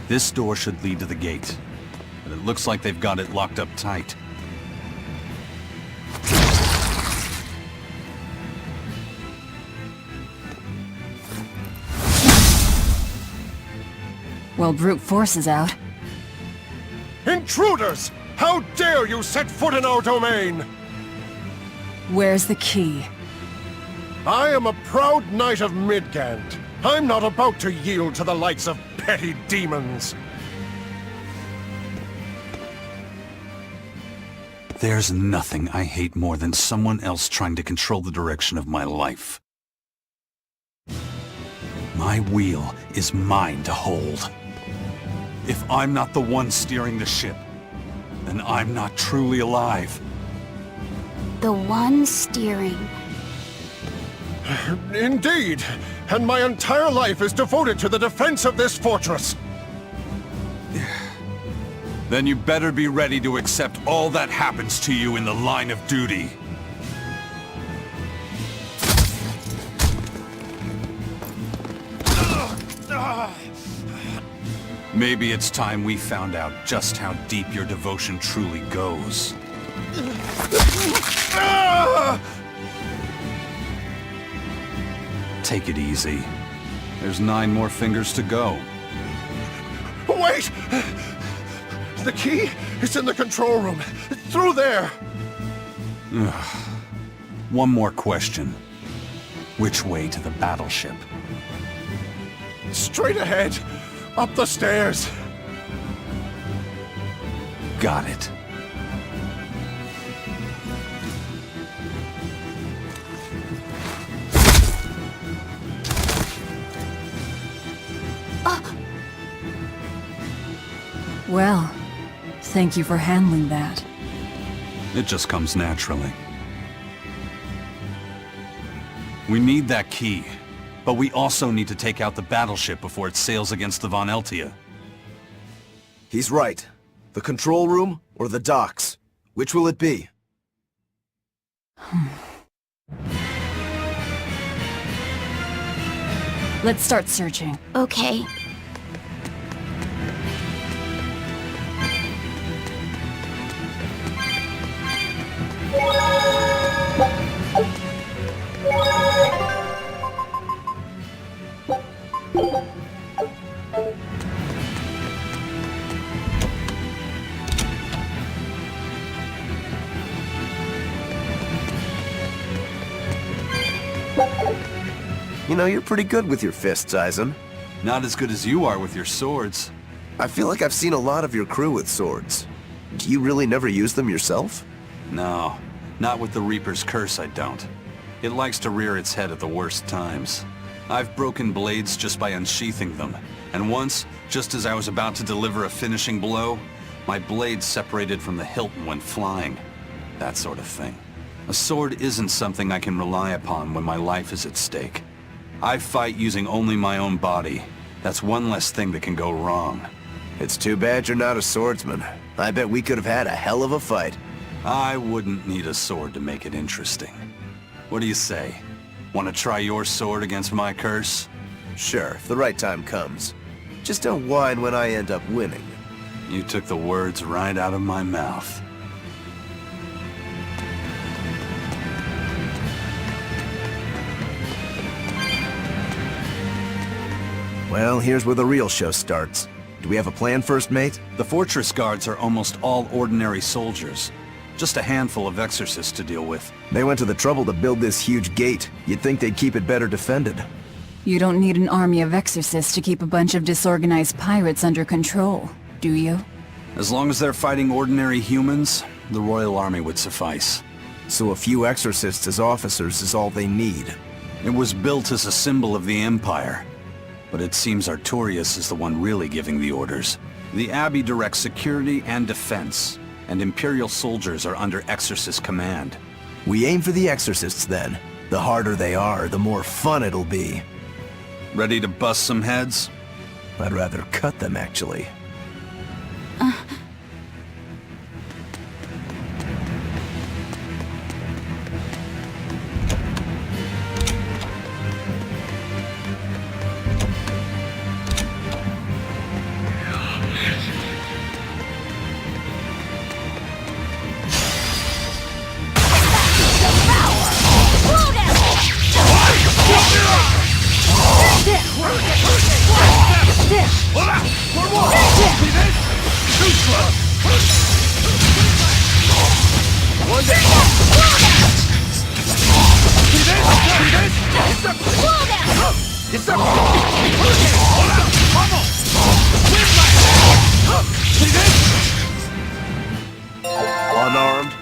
This door should lead to the gate, but it looks like they've got it locked up tight. Well, brute force is out. Intruders! How dare you set foot in our domain! Where's the key? I am a proud knight of Midgand. I'm not about to yield to the likes of petty demons. There's nothing I hate more than someone else trying to control the direction of my life. My wheel is mine to hold. If I'm not the one steering the ship, then I'm not truly alive. The one steering. Indeed, and my entire life is devoted to the defense of this fortress. Then you better be ready to accept all that happens to you in the line of duty. Maybe it's time we found out just how deep your devotion truly goes. Take it easy. There's 9 more fingers to go. Wait! The key is in the control room. Through there! One more question. Which way to the battleship? Straight ahead. Up the stairs. Got it. Well, thank you for handling that. It just comes naturally. We need that key, but we also need to take out the battleship before it sails against the Von Eltia. He's right. The control room or the docks? Which will it be? Let's start searching. Okay. You know, you're pretty good with your fists, Eisen. Not as good as you are with your swords. I feel like I've seen a lot of your crew with swords. Do you really never use them yourself? No, not with the Reaper's curse, I don't. It likes to rear its head at the worst times. I've broken blades just by unsheathing them, and once, just as I was about to deliver a finishing blow, my blade separated from the hilt and went flying. That sort of thing. A sword isn't something I can rely upon when my life is at stake. I fight using only my own body. That's one less thing that can go wrong. It's too bad you're not a swordsman. I bet we could have had a hell of a fight. I wouldn't need a sword to make it interesting. What do you say? Want to try your sword against my curse? Sure, if the right time comes. Just don't whine when I end up winning. You took the words right out of my mouth. Well, here's where the real show starts. Do we have a plan first, mate? The fortress guards are almost all ordinary soldiers. Just a handful of exorcists to deal with. They went to the trouble to build this huge gate. You'd think they'd keep it better defended. You don't need an army of exorcists to keep a bunch of disorganized pirates under control, do you? As long as they're fighting ordinary humans, the Royal Army would suffice. So a few exorcists as officers is all they need. It was built as a symbol of the Empire. But it seems Artorias is the one really giving the orders. The Abbey directs security and defense, and Imperial soldiers are under Exorcist command. We aim for the exorcists then. The harder they are, the more fun it'll be. Ready to bust some heads? I'd rather cut them, actually. See this? Unarmed.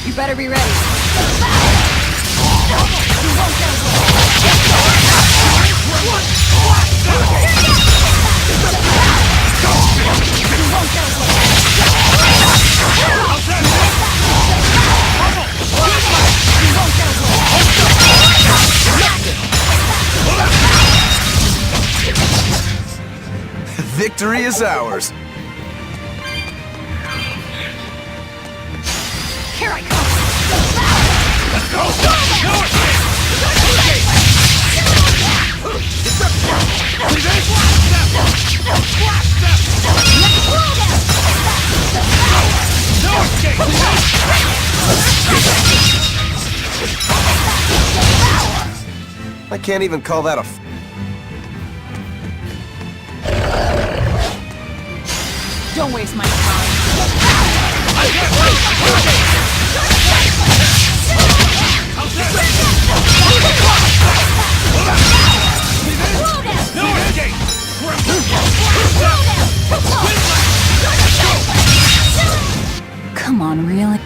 You better be ready. Victory is ours. Here I come! Let's go! No escape! I can't even call that a Don't waste my time. No escape! Come on, really?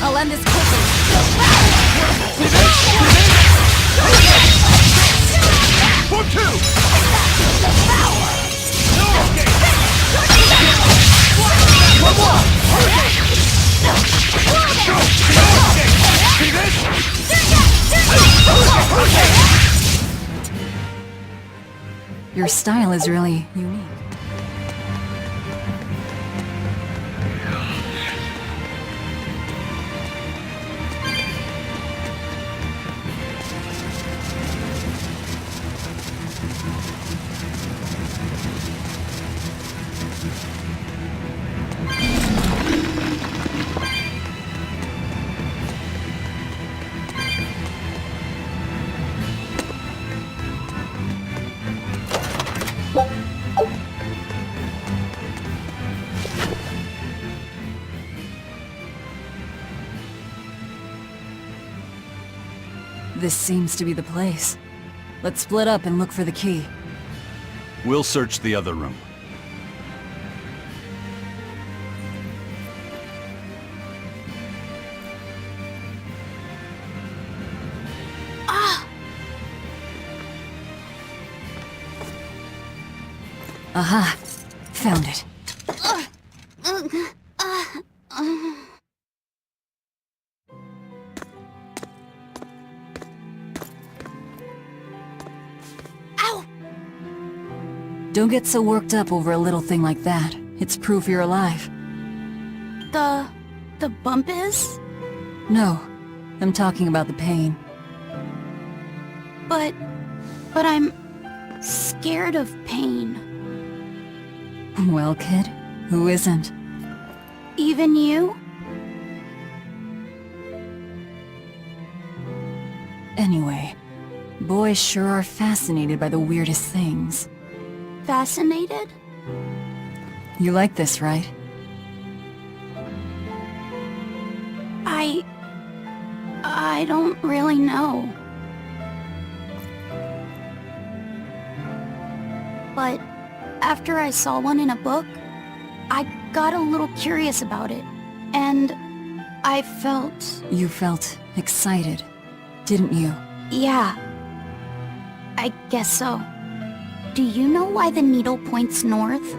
I'll end this quickly. For two! No escape! One more! No escape! See this? Your style is really unique. This seems to be the place. Let's split up and look for the key. We'll search the other room. Aha! Found it. Ow! Don't get so worked up over a little thing like that. It's proof you're alive. The bump is? No, I'm talking about the pain. But I'm scared of pain. Well, kid, who isn't? Even you? Anyway, boys sure are fascinated by the weirdest things. Fascinated? You like this, right? I don't really know. But after I saw one in a book, I got a little curious about it, and I felt... You felt excited, didn't you? Yeah. I guess so. Do you know why the needle points north?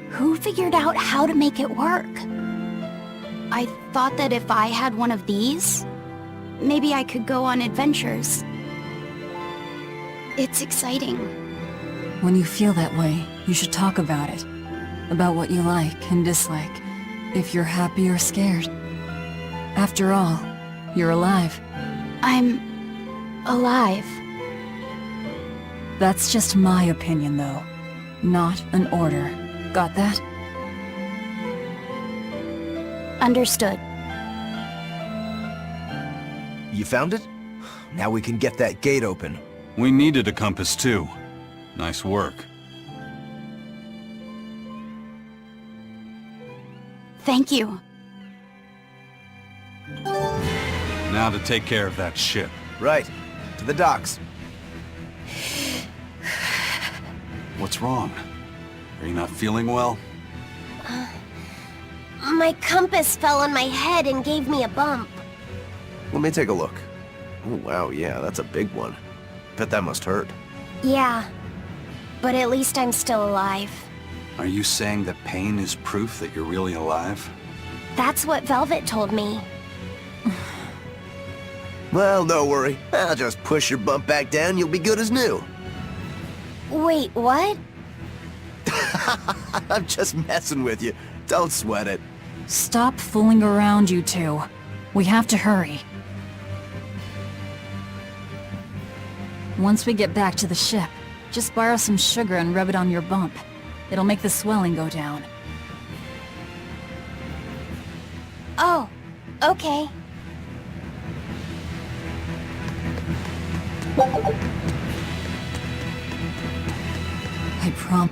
Who figured out how to make it work? I thought that if I had one of these, maybe I could go on adventures. It's exciting. When you feel that way, you should talk about it. About what you like and dislike. If you're happy or scared. After all, you're alive. I'm... alive. That's just my opinion, though. Not an order. Got that? Understood. You found it? Now we can get that gate open. We needed a compass too. Nice work. Thank you. Now to take care of that ship. Right. To the docks. What's wrong? Are you not feeling well? My compass fell on my head and gave me a bump. Let me take a look. Oh, wow, yeah, that's a big one. Bet that must hurt. Yeah, but at least I'm still alive. Are you saying that pain is proof that you're really alive? That's what Velvet told me. Well, don't worry. I'll just push your bump back down, you'll be good as new. Wait, what? I'm just messing with you. Don't sweat it. Stop fooling around, you two. We have to hurry. Once we get back to the ship, just borrow some sugar and rub it on your bump. It'll make the swelling go down. Oh, okay. I prom-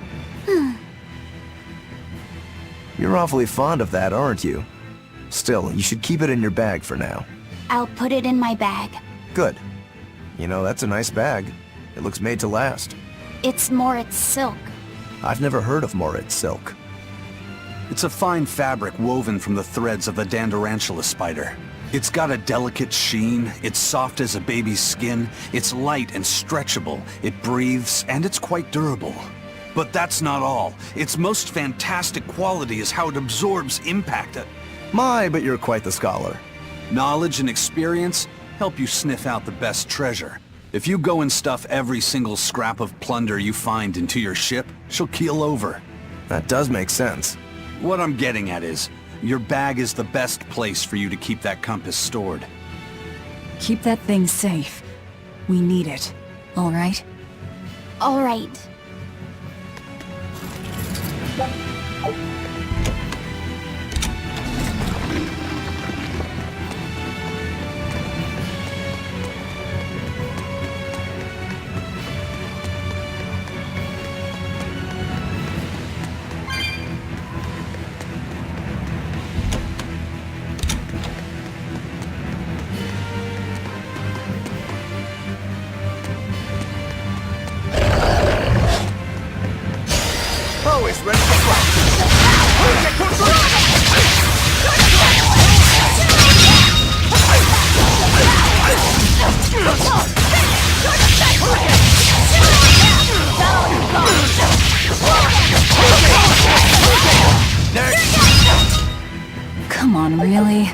You're awfully fond of that, aren't you? Still, you should keep it in your bag for now. I'll put it in my bag. Good. You know, that's a nice bag. It looks made to last. It's Moritz silk. I've never heard of Moritz silk. It's a fine fabric woven from the threads of the Dandarantula spider. It's got a delicate sheen, it's soft as a baby's skin, it's light and stretchable, it breathes, and it's quite durable. But that's not all. Its most fantastic quality is how it absorbs impact. My, but you're quite the scholar. Knowledge and experience help you sniff out the best treasure. If you go and stuff every single scrap of plunder you find into your ship, she'll keel over. That does make sense. What I'm getting at is, your bag is the best place for you to keep that compass stored. Keep that thing safe. We need it. All right? All right. Always ready to fight. Come on, really?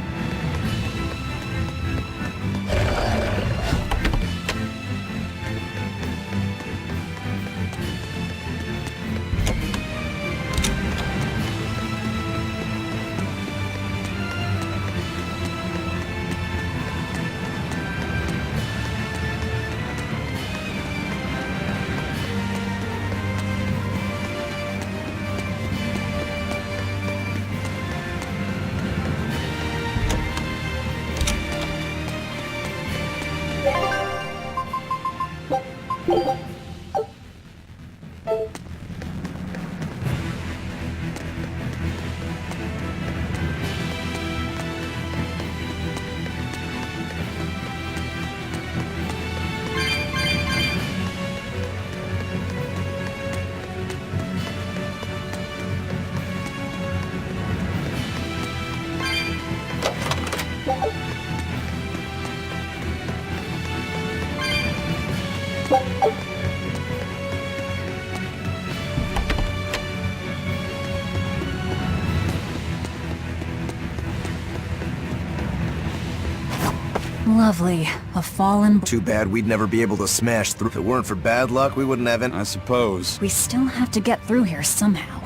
Lovely. A fallen... Too bad we'd never be able to smash through. If it weren't for bad luck, we wouldn't have any... I suppose. We still have to get through here somehow.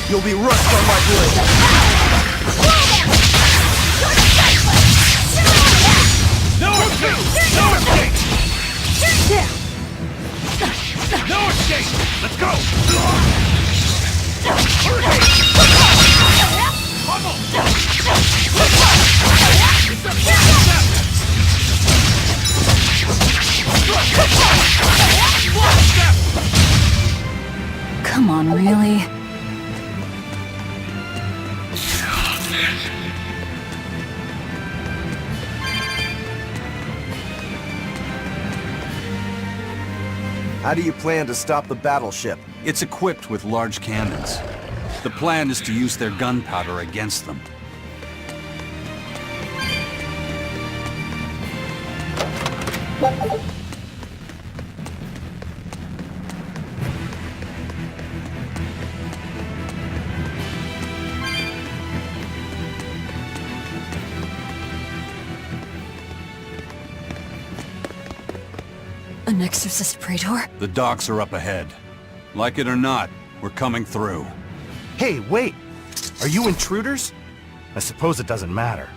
You'll be rust on my blade! No escape! No escape! No escape! Let's go! Come on, really? How do you plan to stop the battleship? It's equipped with large cannons. The plan is to use their gunpowder against them. An exorcist praetor? The docks are up ahead. Like it or not, we're coming through. Hey, wait! Are you intruders? I suppose it doesn't matter.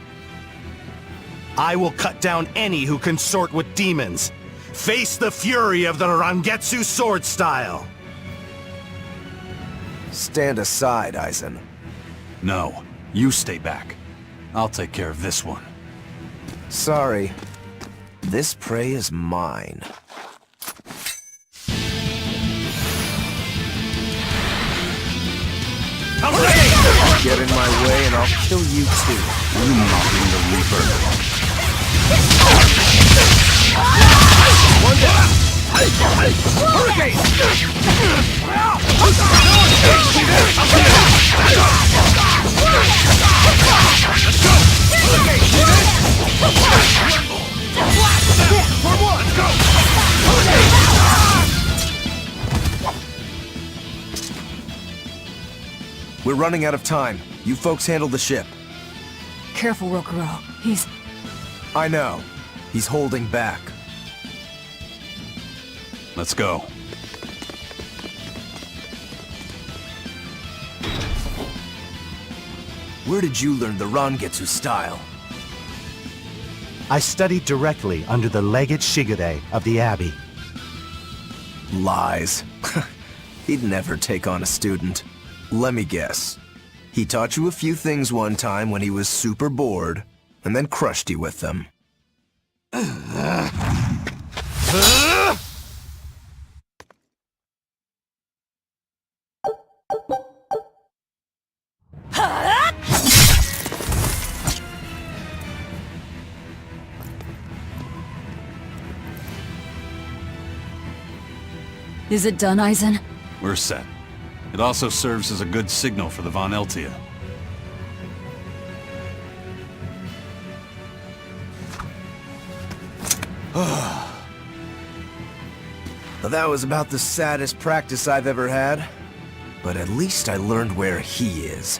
I will cut down any who consort with demons. Face the fury of the Rangetsu sword style! Stand aside, Aizen. No, you stay back. I'll take care of this one. Sorry. This prey is mine. Get in my way and I'll kill you too. You mocking the Reaper. One down! Hurricane! Let's go! Hurricane! For one! Let's go! We're running out of time. You folks handle the ship. Careful, Rokuro. He's... I know. He's holding back. Let's go. Where did you learn the Rangetsu style? I studied directly under the Legate Shigure of the Abbey. Lies. He'd never take on a student. Let me guess. He taught you a few things one time when he was super bored, and then crushed you with them. Is it done, Eisen? We're set. It also serves as a good signal for the Von Eltia. Well, that was about the saddest practice I've ever had. But at least I learned where he is.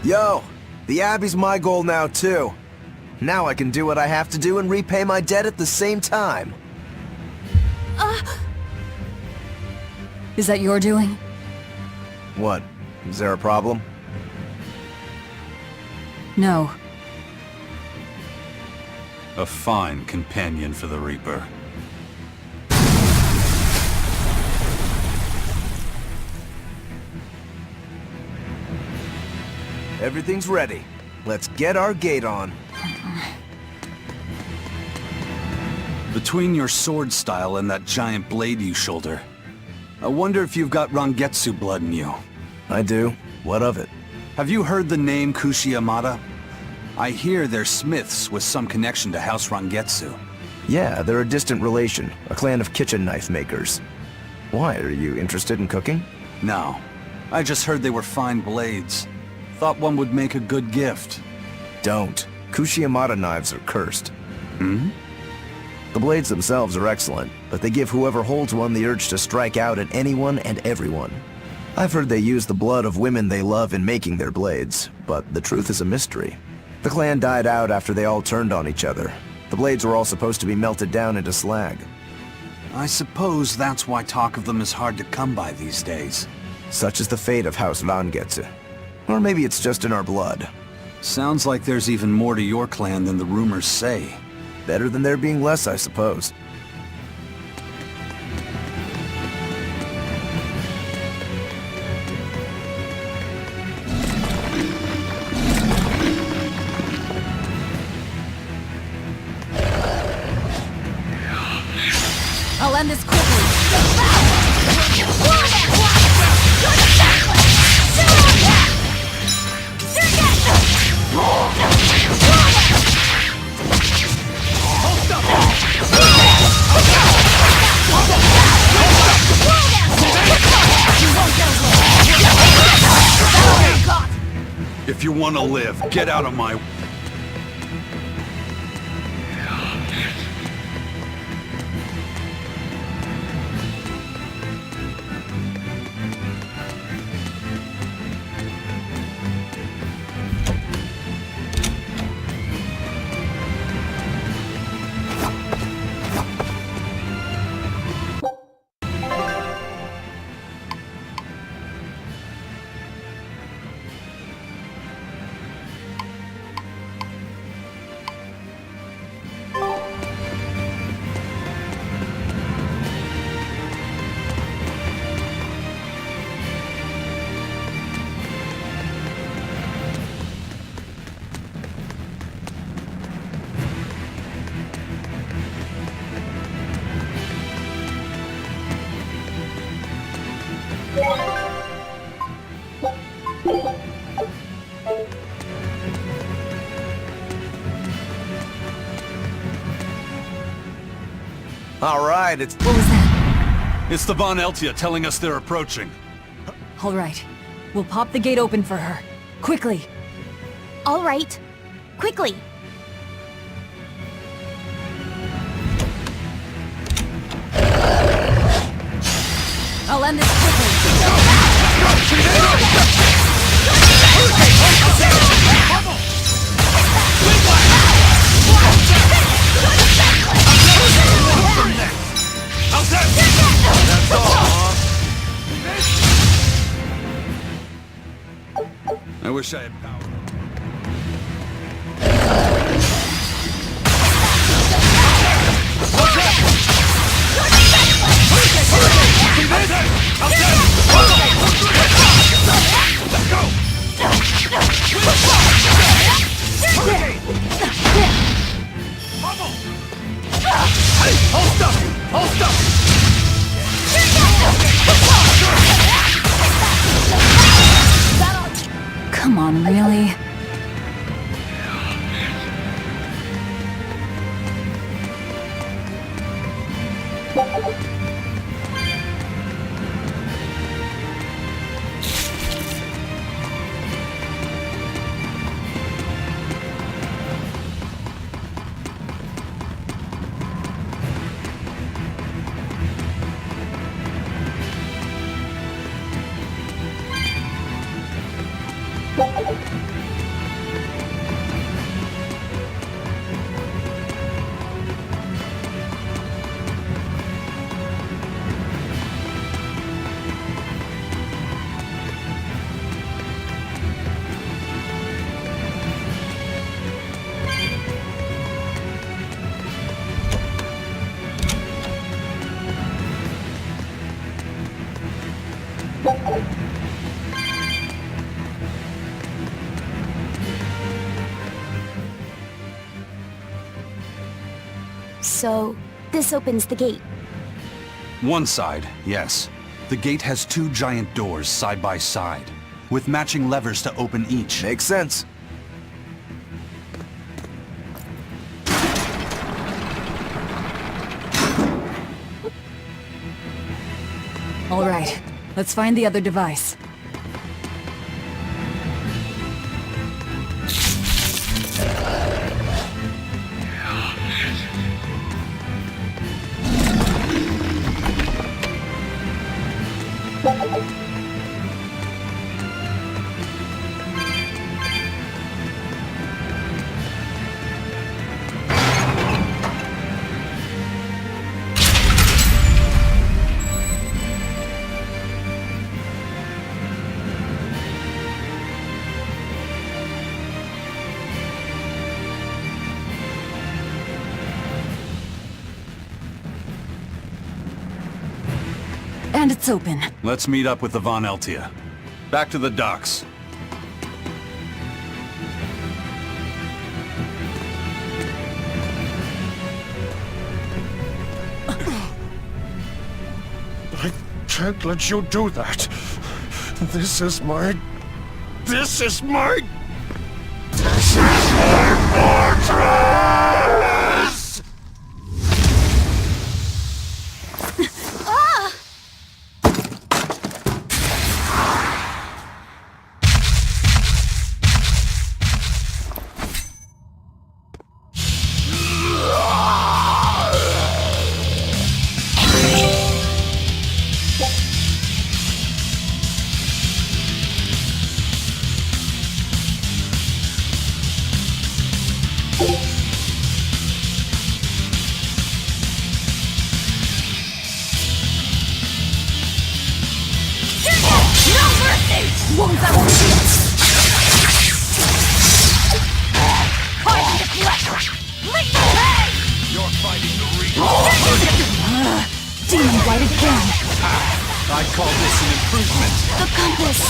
Yo! The Abbey's my goal now, too. Now I can do what I have to do and repay my debt at the same time. Is that your doing? What? Is there a problem? No. A fine companion for the Reaper. Everything's ready. Let's get our gate on. Between your sword style and that giant blade you shoulder, I wonder if you've got Rangetsu blood in you. I do. What of it? Have you heard the name Kushi-Yamada? I hear they're smiths with some connection to House Rangetsu. Yeah, they're a distant relation, a clan of kitchen knife makers. Why, are you interested in cooking? No. I just heard they were fine blades. Thought one would make a good gift. Don't. Kushi-Yamada knives are cursed. Hmm? The blades themselves are excellent, but they give whoever holds one the urge to strike out at anyone and everyone. I've heard they use the blood of women they love in making their blades, but the truth is a mystery. The clan died out after they all turned on each other. The blades were all supposed to be melted down into slag. I suppose that's why talk of them is hard to come by these days. Such is the fate of House Rangetsu. Or maybe it's just in our blood. Sounds like there's even more to your clan than the rumors say. Better than there being less, I suppose. I'll end this quickly. If you want to live, get out of my... All right, it's... What was that? It's the Von Eltia telling us they're approaching. All right. We'll pop the gate open for her. Quickly. All right. Quickly. I'll end this quickly. I wish I had power. Really? So, this opens the gate. One side, yes. The gate has 2 giant doors side by side, with matching levers to open each. Makes sense. All right, let's find the other device. And it's open. Let's meet up with the Von Eltia. Back to the docks. I can't let you do that. This is my fortress! Demon blight again. I call this an improvement. The compass!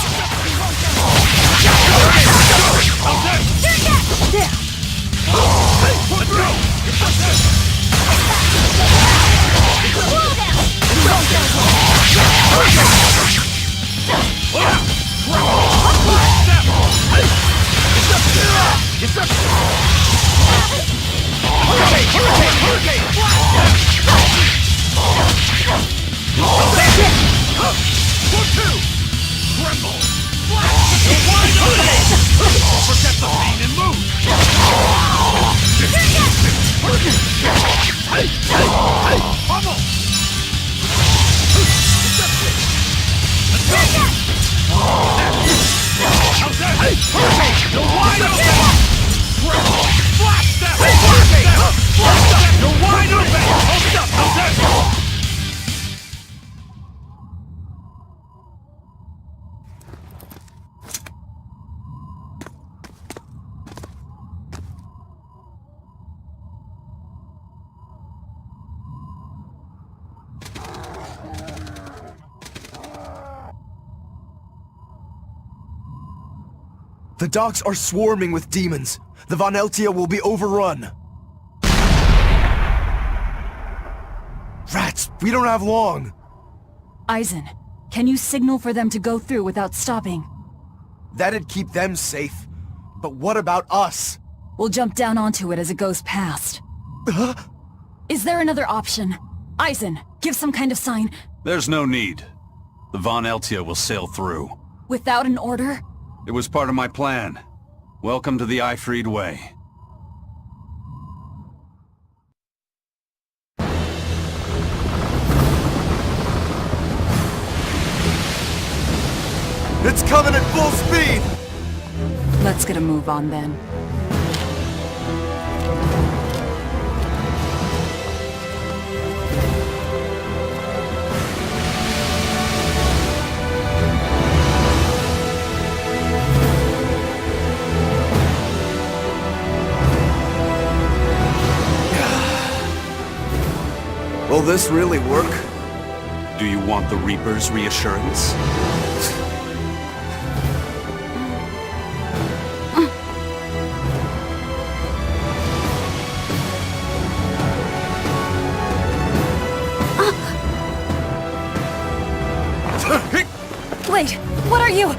Forget the pain and move! Pummel! How's that? You're wide open! Flash step! You're wide open! Hold up! How's that? The docks are swarming with demons. The Von Eltia will be overrun. Rats, we don't have long. Eisen, can you signal for them to go through without stopping? That'd keep them safe. But what about us? We'll jump down onto it as it goes past. Is there another option? Eisen, give some kind of sign. There's no need. The Von Eltia will sail through. Without an order? It was part of my plan. Welcome to the Eifried Way. It's coming at full speed! Let's get a move on then. Will this really work? Do you want the Reaper's reassurance? Wait, what are you?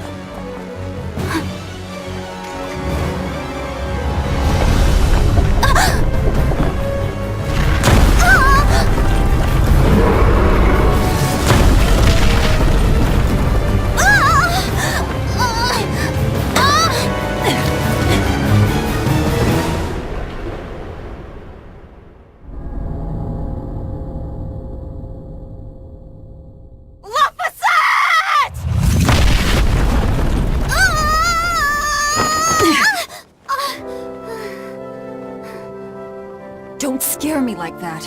Don't scare me like that.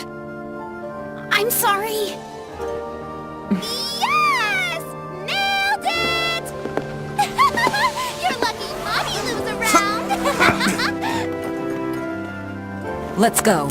I'm sorry. Yes! Nailed it! You're lucky Mommy Lou's around. Let's go.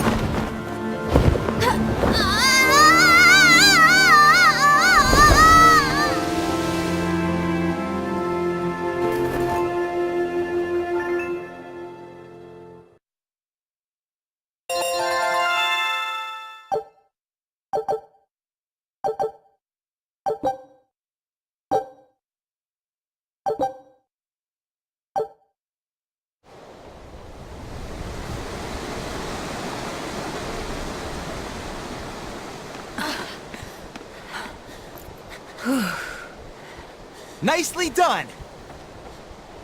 Nicely done!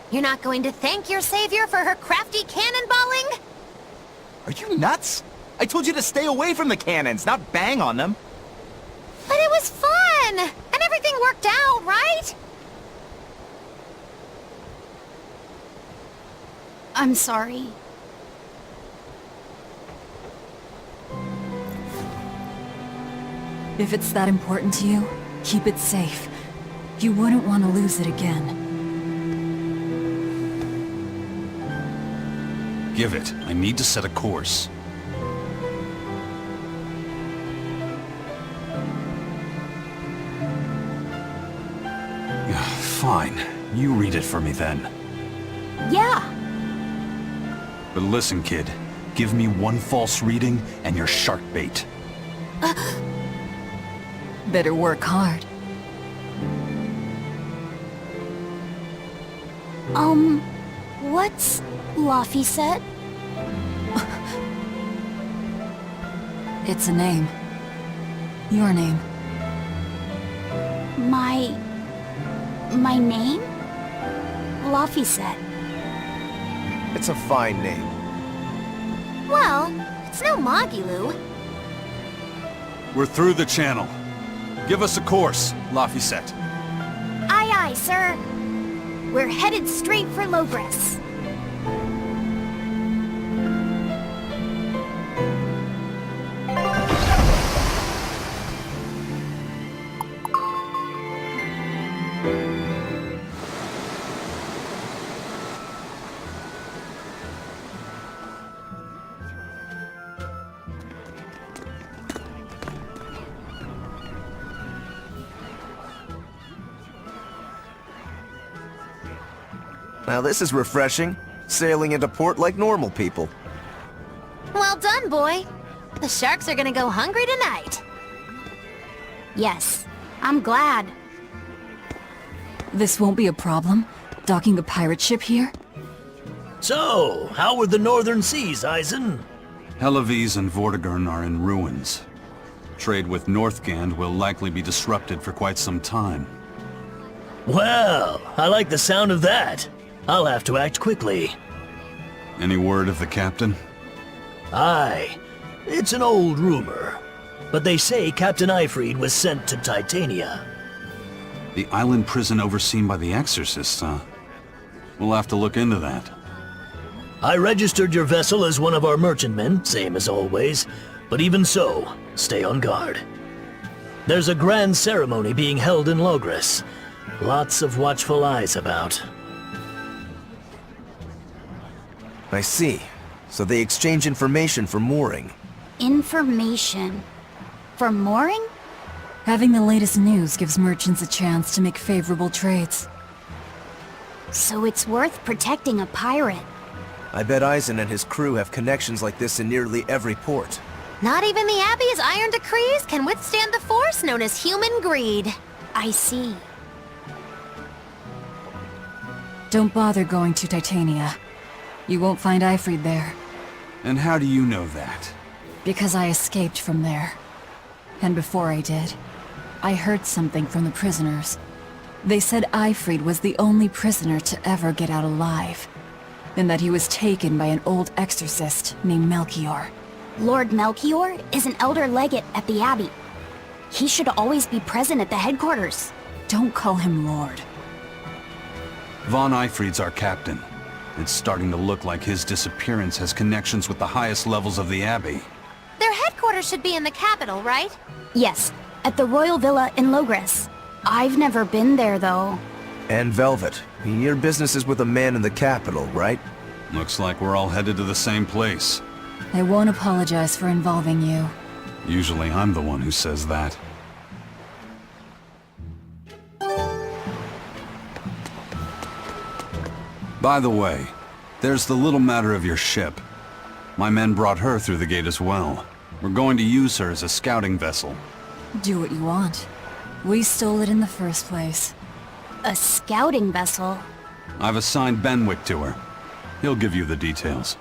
You're not going to thank your savior for her crafty cannonballing? Are you nuts? I told you to stay away from the cannons, not bang on them. But it was fun! And everything worked out, right? I'm sorry. If it's that important to you, keep it safe. You wouldn't want to lose it again. Give it. I need to set a course. Fine. You read it for me then. Yeah. But listen, kid. Give me one false reading and you're shark bait. Better work hard. What's Laphicet? It's a name. Your name. My name? Laphicet. It's a fine name. Well, it's no Magilou. We're through the channel. Give us a course, Laphicet. Aye, aye, sir. We're headed straight for Logres. Now this is refreshing. Sailing into port like normal people. Well done, boy. The sharks are gonna go hungry tonight. Yes, I'm glad. This won't be a problem. Docking a pirate ship here? So, how were the northern seas, Eisen? Helavis and Vortigern are in ruins. Trade with Northgand will likely be disrupted for quite some time. Well, I like the sound of that. I'll have to act quickly. Any word of the captain? Aye. It's an old rumor. But they say Captain Ifrid was sent to Titania. The island prison overseen by the exorcists, huh? We'll have to look into that. I registered your vessel as one of our merchantmen, same as always. But even so, stay on guard. There's a grand ceremony being held in Logres. Lots of watchful eyes about. I see. So they exchange information for mooring. Information. For mooring? Having the latest news gives merchants a chance to make favorable trades. So it's worth protecting a pirate. I bet Eisen and his crew have connections like this in nearly every port. Not even the Abbey's iron decrees can withstand the force known as human greed. I see. Don't bother going to Titania. You won't find Ifrid there. And how do you know that? Because I escaped from there. And before I did, I heard something from the prisoners. They said Ifrid was the only prisoner to ever get out alive. And that he was taken by an old exorcist named Melchior. Lord Melchior is an elder legate at the Abbey. He should always be present at the headquarters. Don't call him Lord. Von Ifrid's our captain. It's starting to look like his disappearance has connections with the highest levels of the Abbey. Their headquarters should be in the capital, right? Yes, at the Royal Villa in Logres. I've never been there, though. And Velvet, your business is with a man in the capital, right? Looks like we're all headed to the same place. I won't apologize for involving you. Usually I'm the one who says that. By the way, there's the little matter of your ship. My men brought her through the gate as well. We're going to use her as a scouting vessel. Do what you want. We stole it in the first place. A scouting vessel? I've assigned Benwick to her. He'll give you the details.